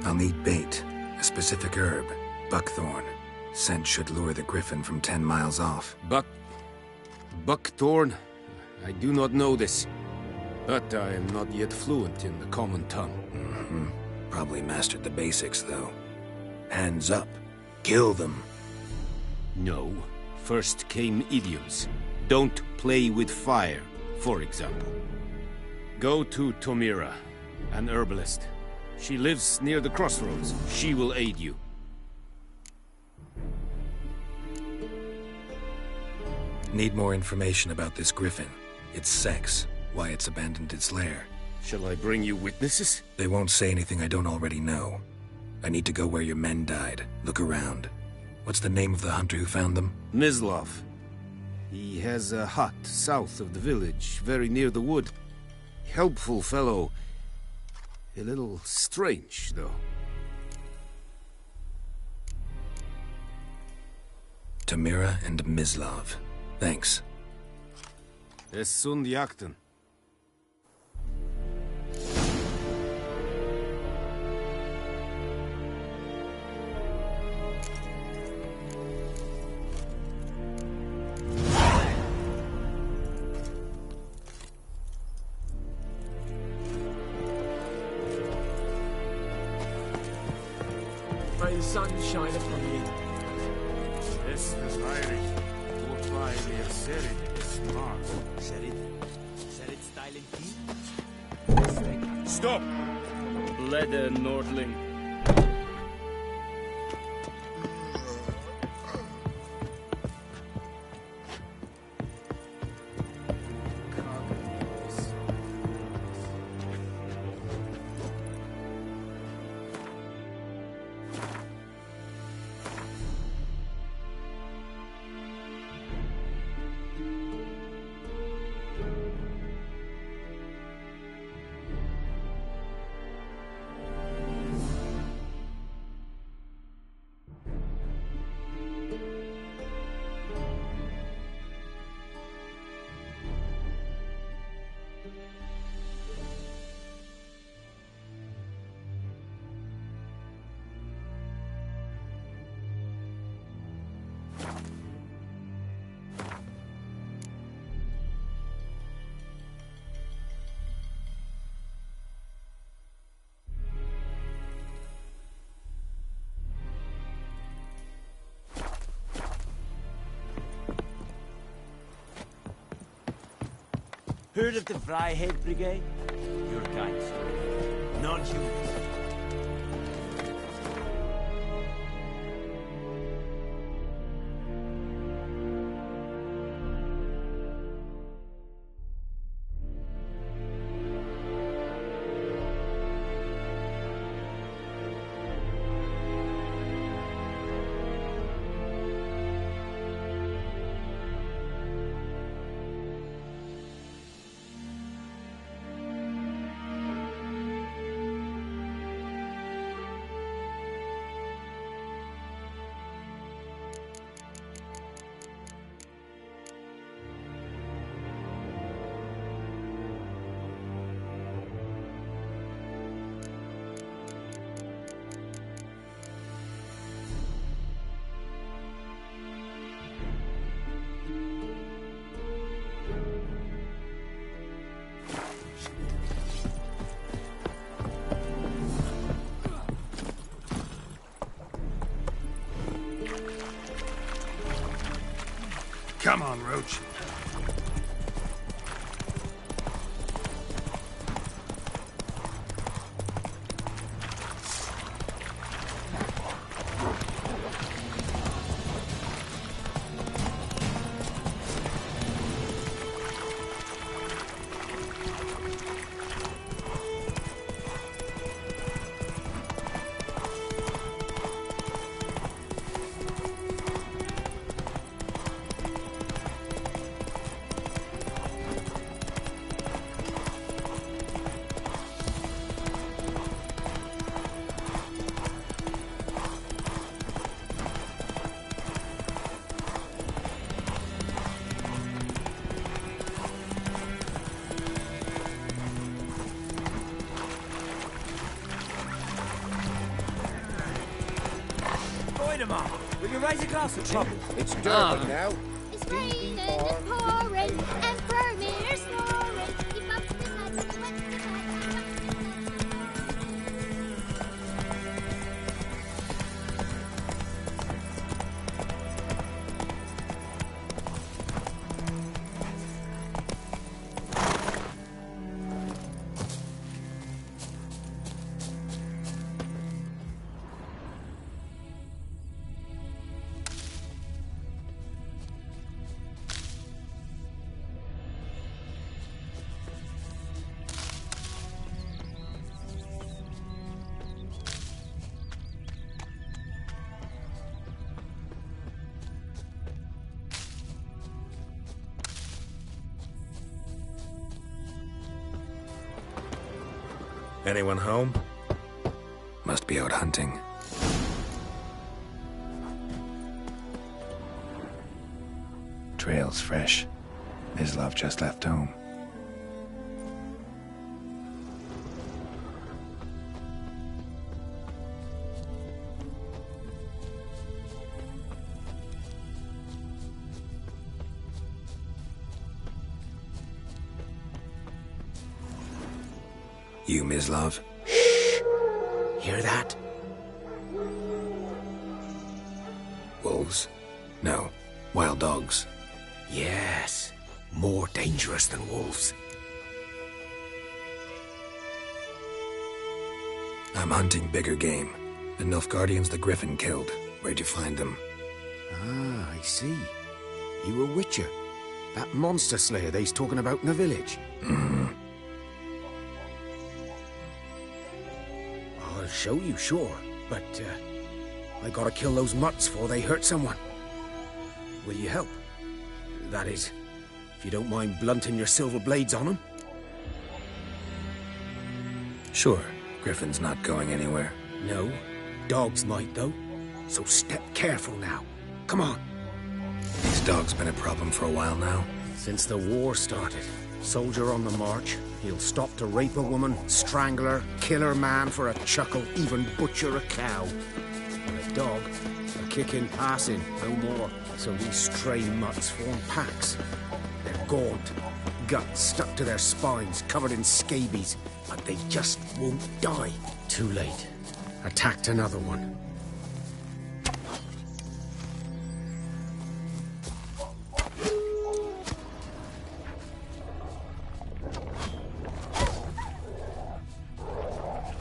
I'll need bait, a specific herb, buckthorn. Scent should lure the griffin from 10 miles off. Buckthorn? I do not know this. But I am not yet fluent in the common tongue. Mm-hmm. Probably mastered the basics, though. Hands up. Kill them. No. First came idioms. Don't play with fire, for example. Go to Tomira, an herbalist. She lives near the crossroads. She will aid you. Need more information about this griffin. Its sex, why it's abandoned its lair. Shall I bring you witnesses? They won't say anything I don't already know. I need to go where your men died. Look around. What's the name of the hunter who found them? Mislov. He has a hut south of the village, very near the wood. Helpful fellow. A little strange, though. Tamira and Mislov. Thanks. Es sunt jakten. May the sun shine upon you. Es is Irish. Wobei wir Serid is smart. Serid style and Stop! Bleder Nordling. Heard of the Fryhead Brigade? Your kind, sir. Non-human. Come on, Roach. Will you raise a glass of trouble? It's Durban now. It's raining, it's pouring, and Vermeer's snoring. He bumps his head, wets his head. Anyone home? Must be out hunting. Trail's fresh. Mislav just left home. You, Mislav? Hear that? Wolves? No. Wild dogs. Yes. More dangerous than wolves. I'm hunting bigger game. The Nilfgaardians the Griffin killed. Where'd you find them? Ah, I see. You a witcher. That monster slayer they's talking about in the village. Mm-hmm. I'll show you, sure. But, I gotta kill those mutts before they hurt someone. Will you help? That is, if you don't mind blunting your silver blades on them. Sure. Griffin's not going anywhere. No. Dogs might, though. So step careful now. Come on. These dogs been a problem for a while now? Since the war started. Soldier on the march. He'll stop to rape a woman, strangle her, kill her man for a chuckle, even butcher a cow. And a dog, a kick in passing, no more. So these stray mutts form packs. They're gaunt, guts stuck to their spines, covered in scabies, but they just won't die. Too late. Attacked another one.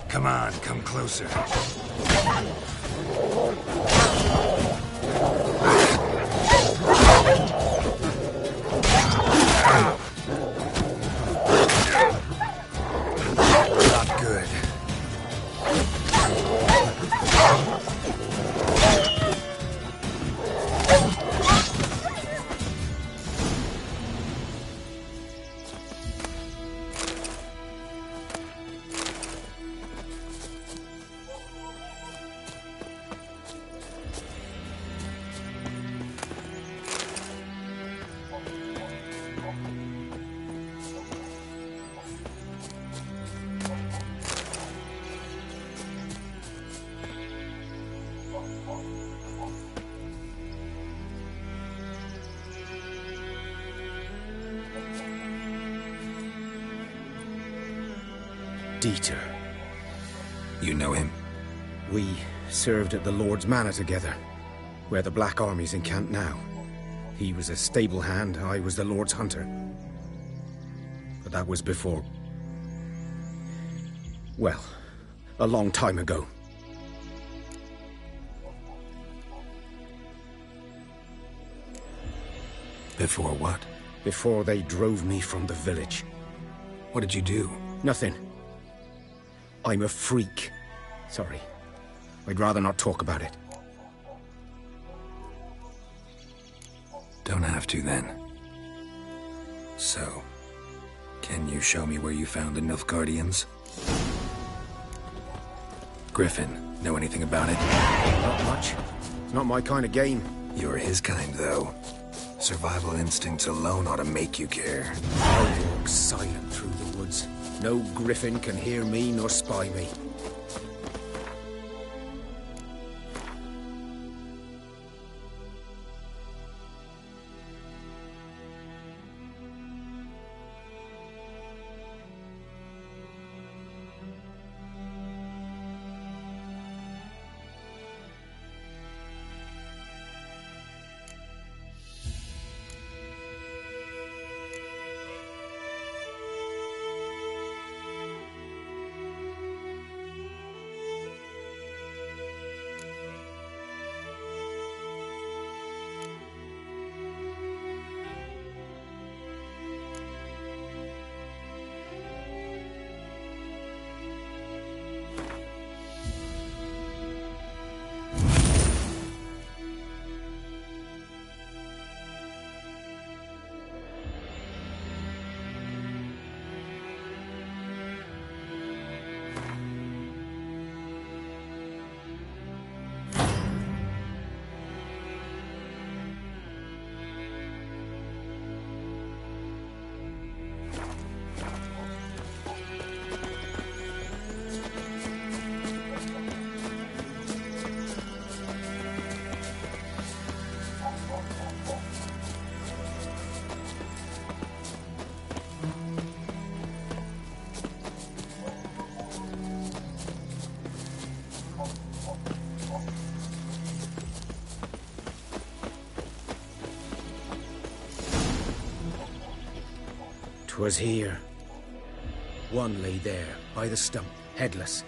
Come on, come closer. Not good. Dieter. You know him? We served at the Lord's Manor together, where the Black Army's encamped now. He was a stable hand, I was the Lord's hunter. But that was before... well, a long time ago. Before what? Before they drove me from the village. What did you do? Nothing. I'm a freak. Sorry. I'd rather not talk about it. Don't have to, then. So, can you show me where you found the Nilfgaardians? Griffin, know anything about it? Not much. It's not my kind of game. You're his kind, though. Survival instincts alone ought to make you care. I walk silent through the woods. No griffin can hear me nor spy me. 'Twas here. One lay there, by the stump, headless.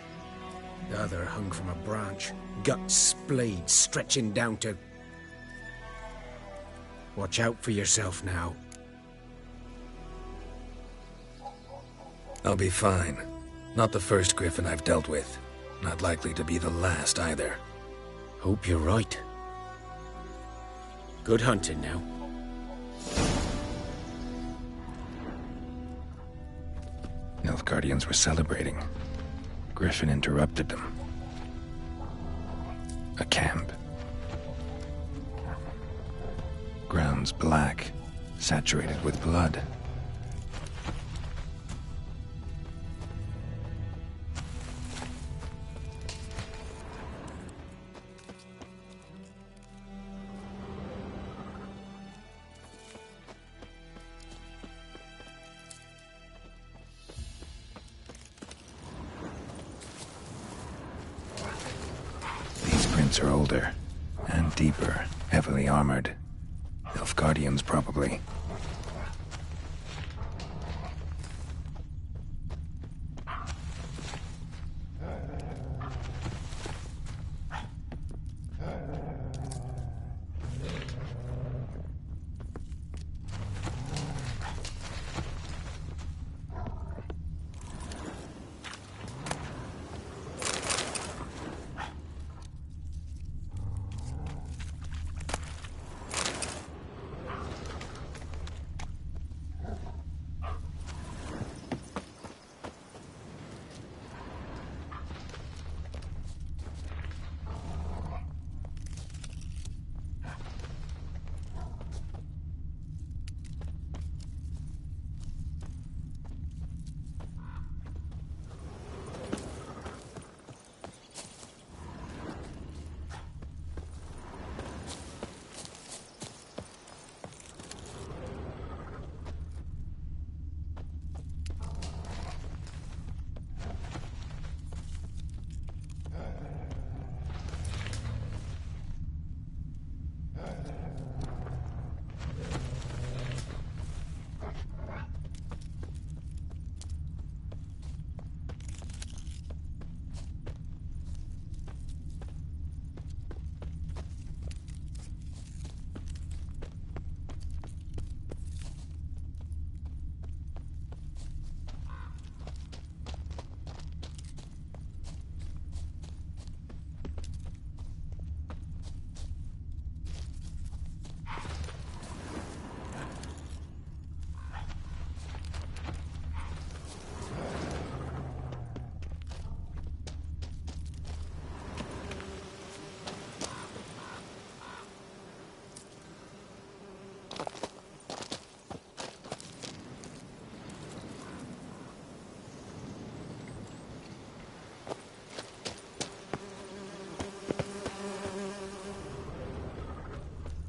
The other hung from a branch, guts splayed, stretching down to... Watch out for yourself now. I'll be fine. Not the first griffin I've dealt with. Not likely to be the last either. Hope you're right. Good hunting now. Nilfgaardians were celebrating. Griffin interrupted them. A camp. Grounds black, saturated with blood. Are older and deeper, heavily armored. Nilfgaardians, probably.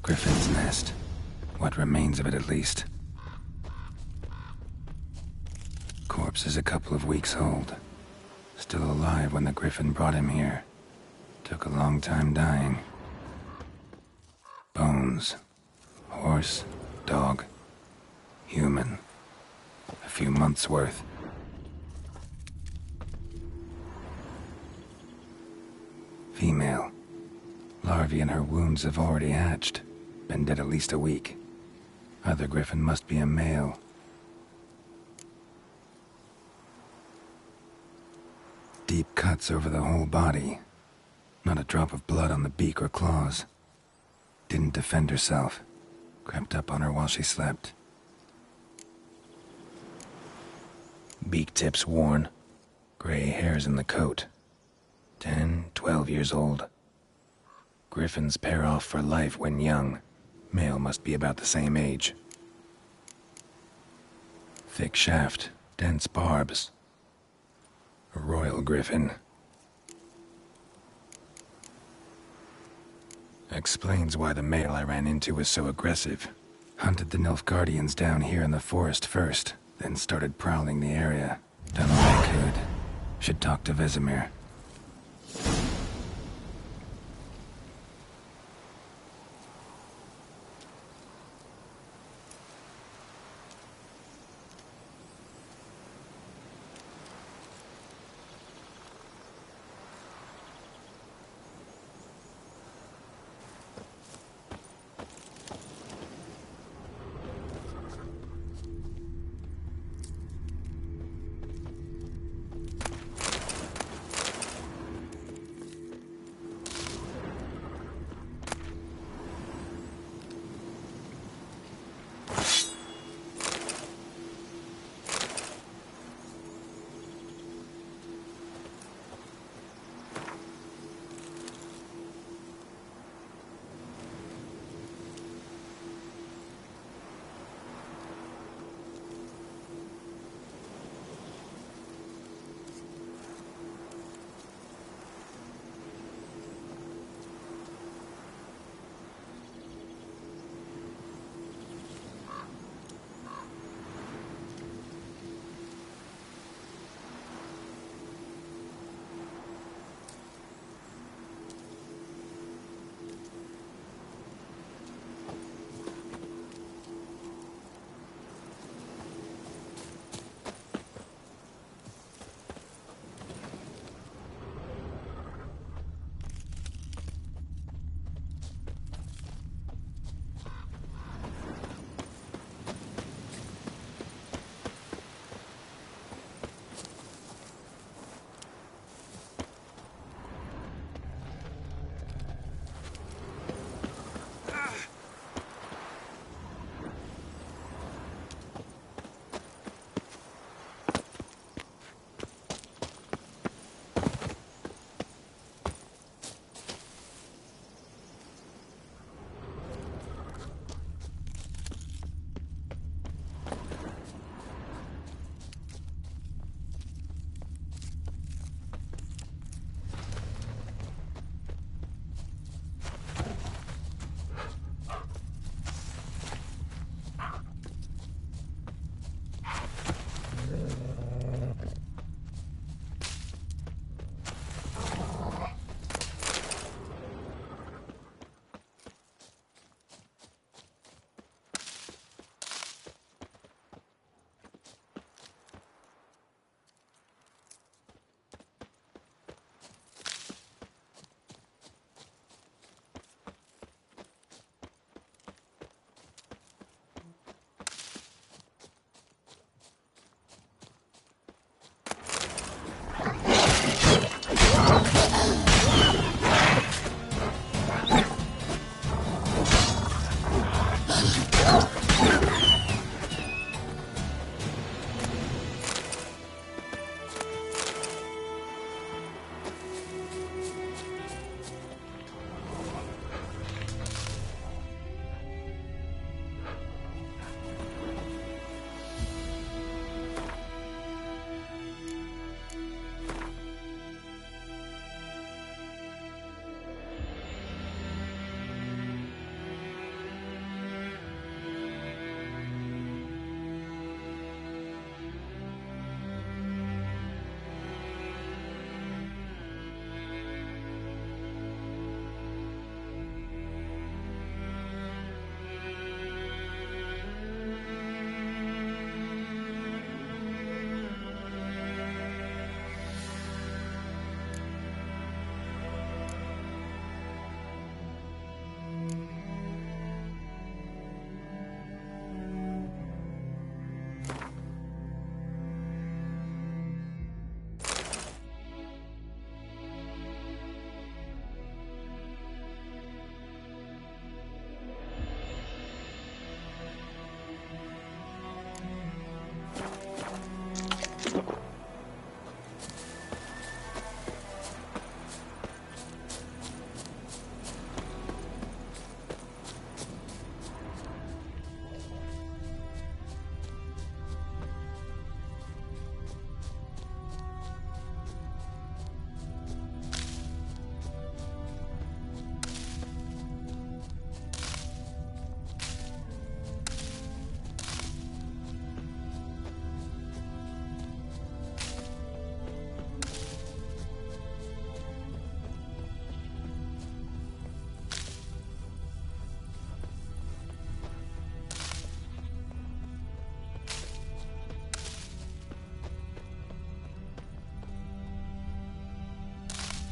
Griffin's nest. What remains of it, at least. Corpse is a couple of weeks old. Still alive when the griffin brought him here. Took a long time dying. Bones. Horse, dog, human. A few months' worth. Female. Larvae in her wounds have already hatched. Been dead at least a week. Other griffin must be a male. Deep cuts over the whole body. Not a drop of blood on the beak or claws. Didn't defend herself. Crept up on her while she slept. Beak tips worn. Gray hairs in the coat. 10, 12 years old. Griffins pair off for life when young. Male must be about the same age. Thick shaft, dense barbs. A royal griffin. Explains why the male I ran into was so aggressive. Hunted the Nilfgaardians down here in the forest first, then started prowling the area. Done all I could. Should talk to Vesemir.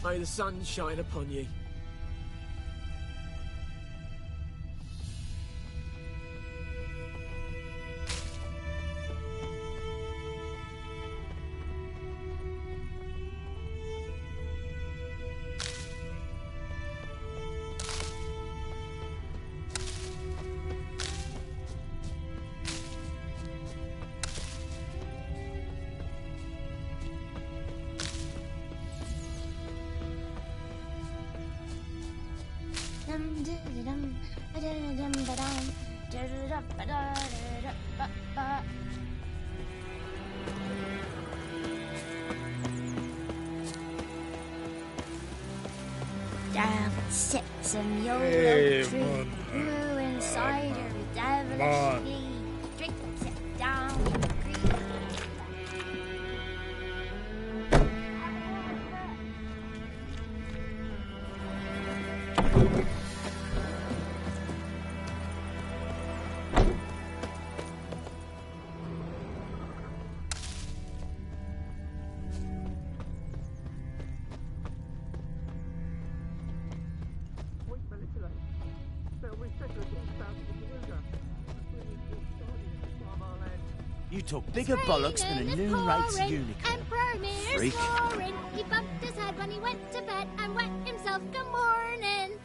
May the sun shine upon ye. Down sip some YOLO tree, brewing cider devilishly. Drink it down the creek. You took bigger bollocks than a noon rates unicorn. Emperor Mirror's Freak. snoring. He bumped his head when he went to bed and wet himself. Good morning.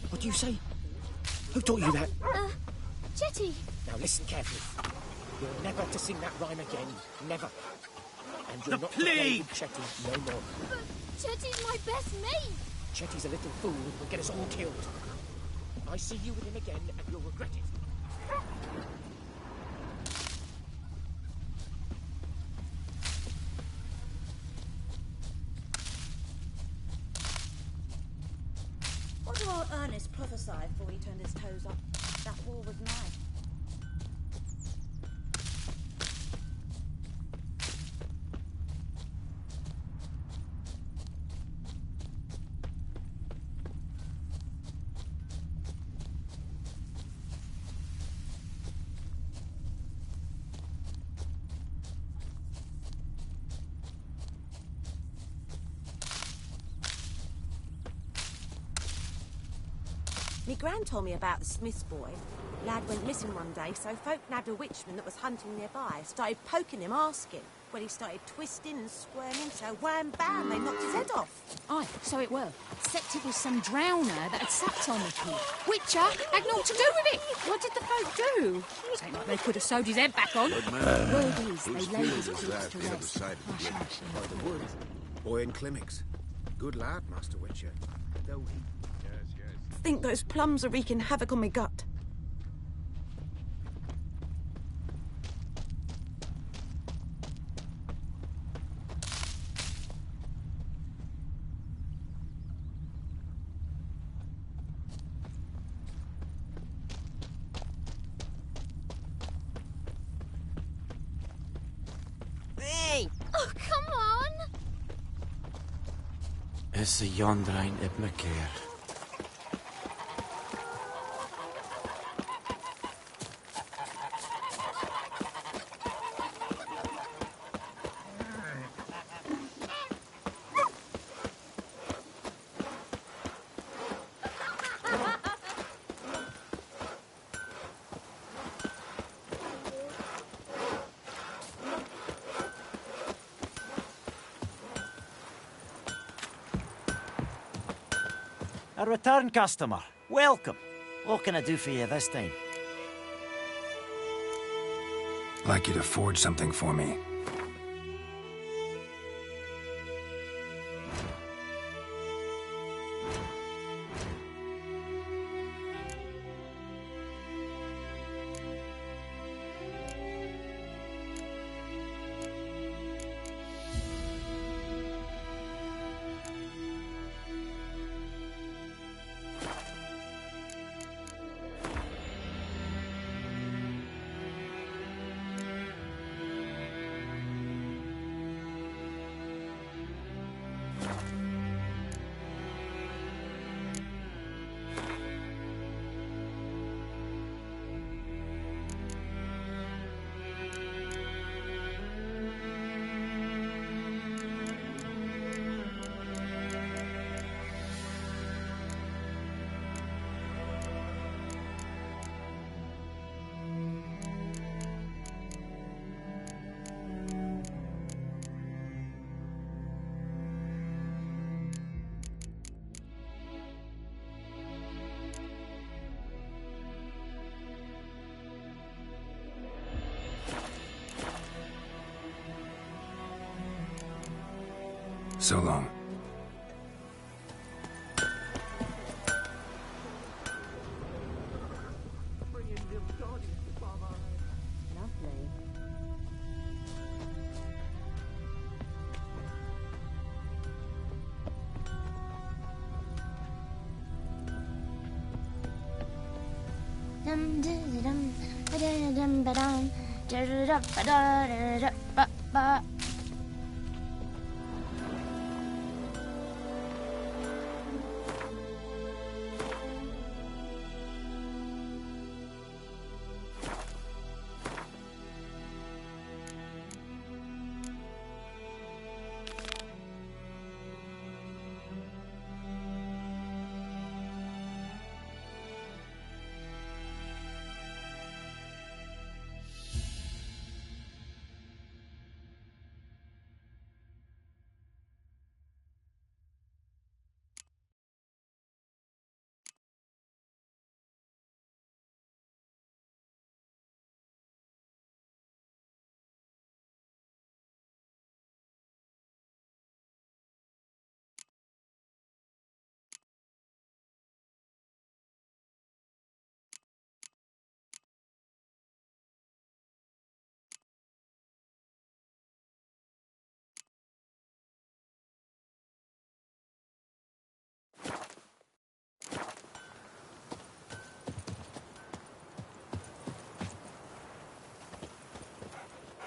What do you say? Who taught you that? Chetty. Now listen carefully. You're never to sing that rhyme again. Never. And you're not to play with Chetty no more. But Chetty's my best mate. Chetty's a little fool who will get us all killed. I see you with him again and you'll regret it. What did old Ernest prophesy before he turned his toes up? That war was nigh. Me gran told me about the Smith's boy. Lad went missing one day, so folk nabbed a witchman that was hunting nearby, started poking him, asking. Well, he started twisting and squirming, so wham bam, they knocked his head off. Aye, so it were. Except it was some drowner that had sapped on the kid. Witcher had naught to do with it. What did the folk do? It ain't like they could have sewed his head back on. Word is, they laid his corpse to rest. Hush, hush. By the wood. Boy in Climmix. Good lad, Master Witcher. Though he... I think those plums are wreaking havoc on my gut. Hey! Oh, come on! Is the Yondrain Ibmaker. A return customer. Welcome. What can I do for you this time? I'd like you to forge something for me. So long.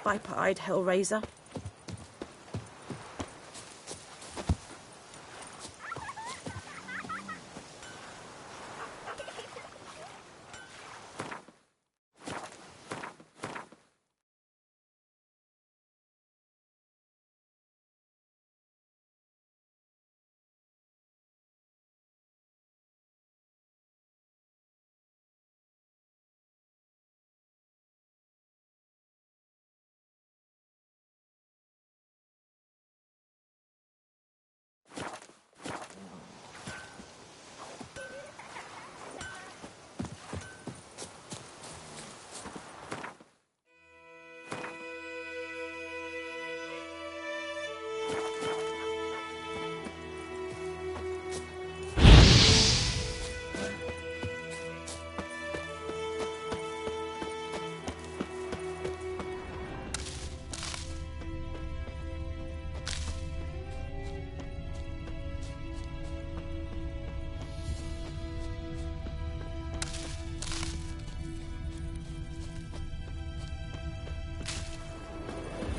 Viper-eyed Hellraiser.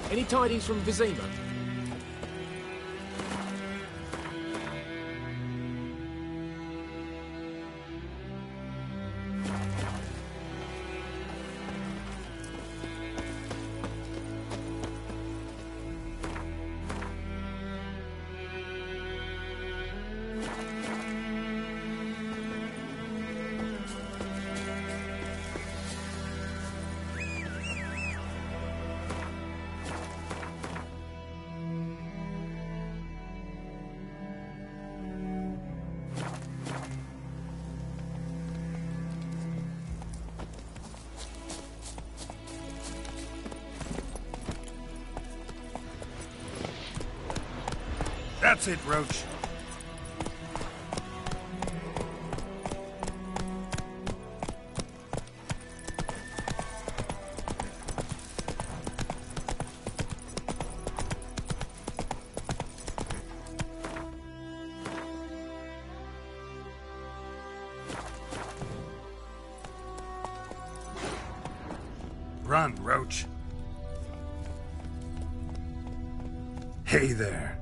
Any tidings from Vizima? That's it, Roach. Run, Roach. Hey there.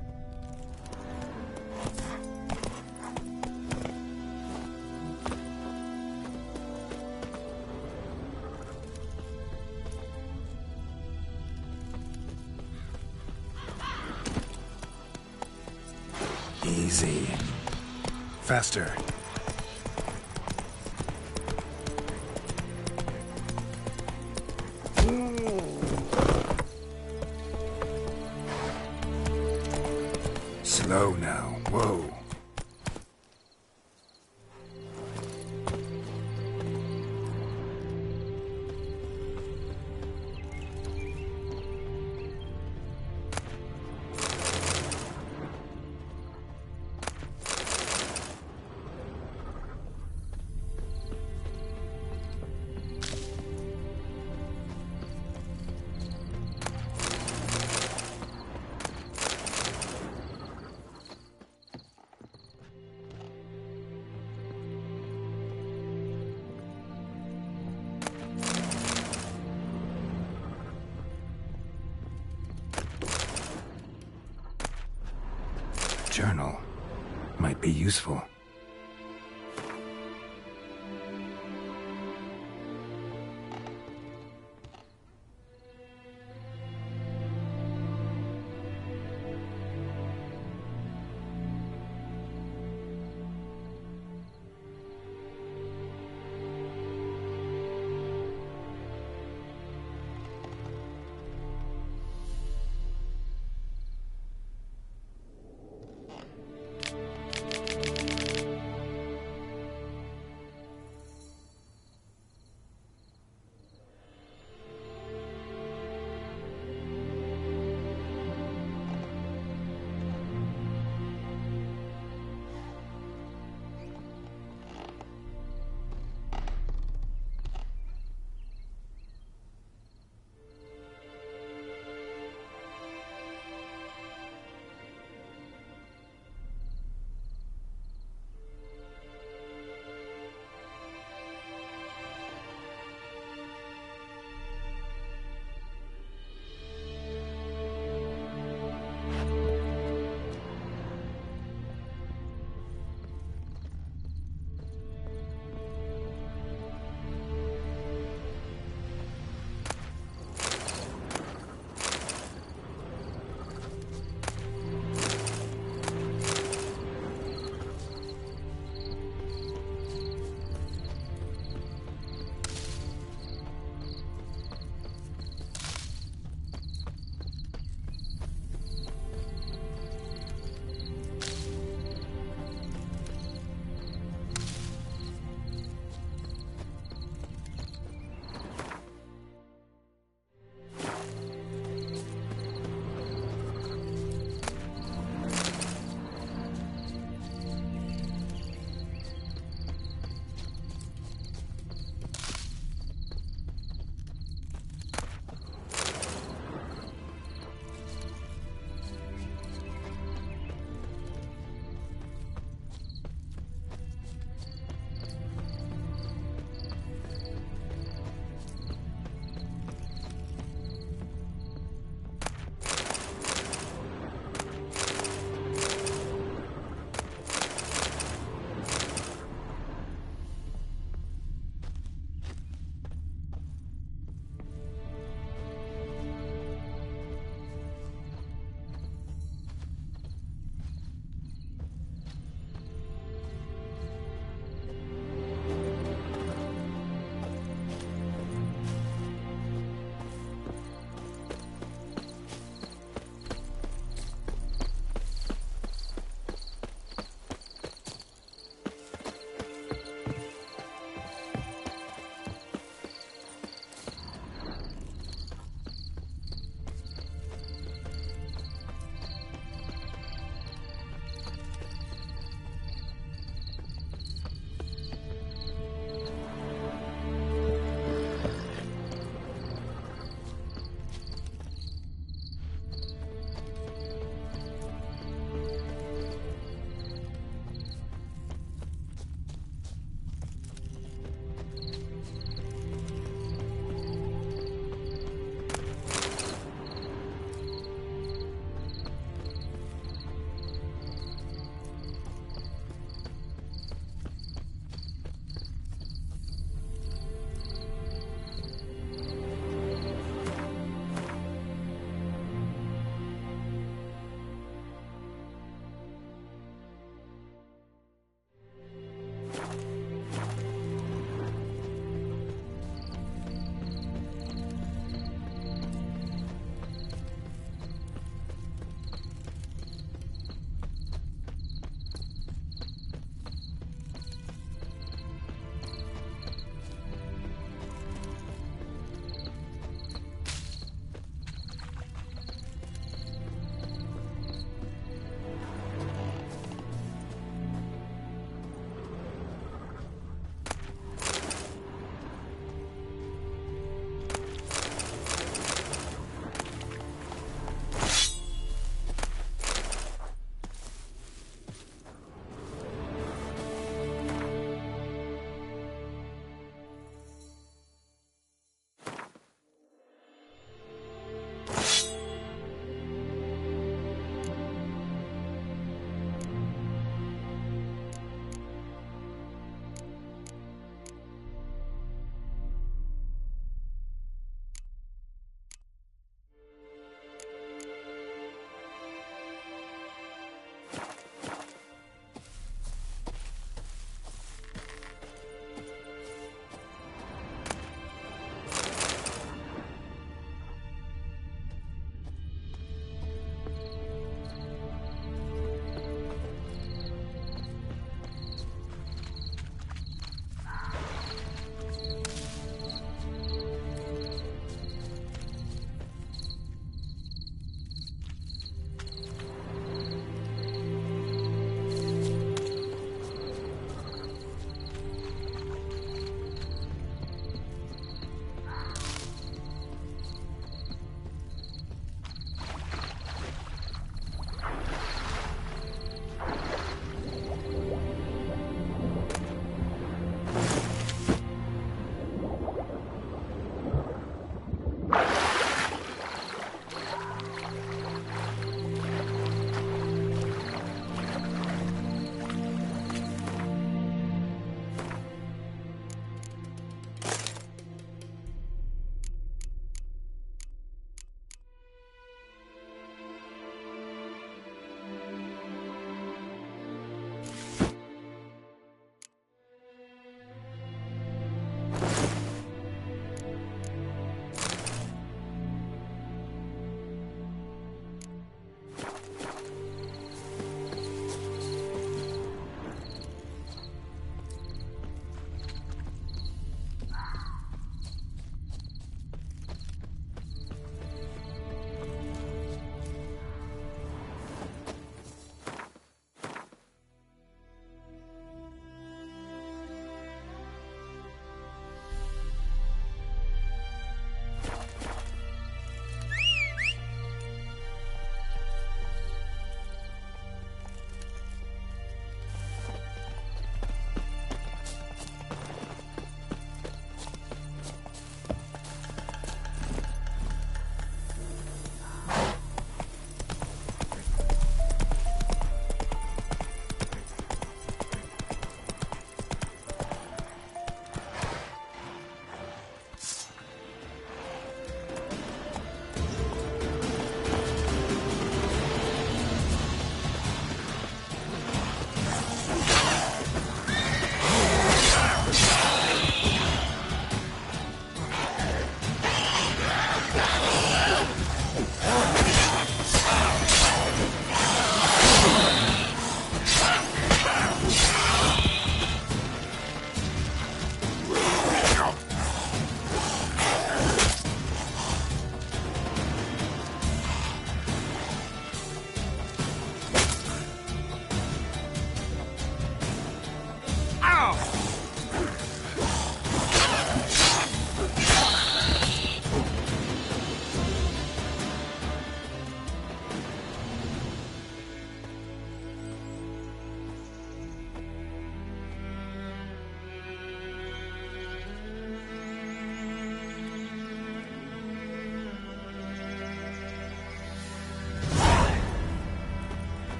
Easy. Faster. Slow now. Whoa. Journal might be useful.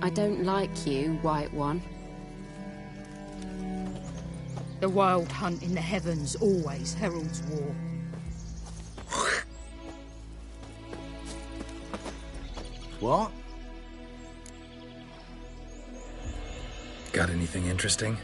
I don't like you, White One. The wild hunt in the heavens always heralds war. What? Got anything interesting?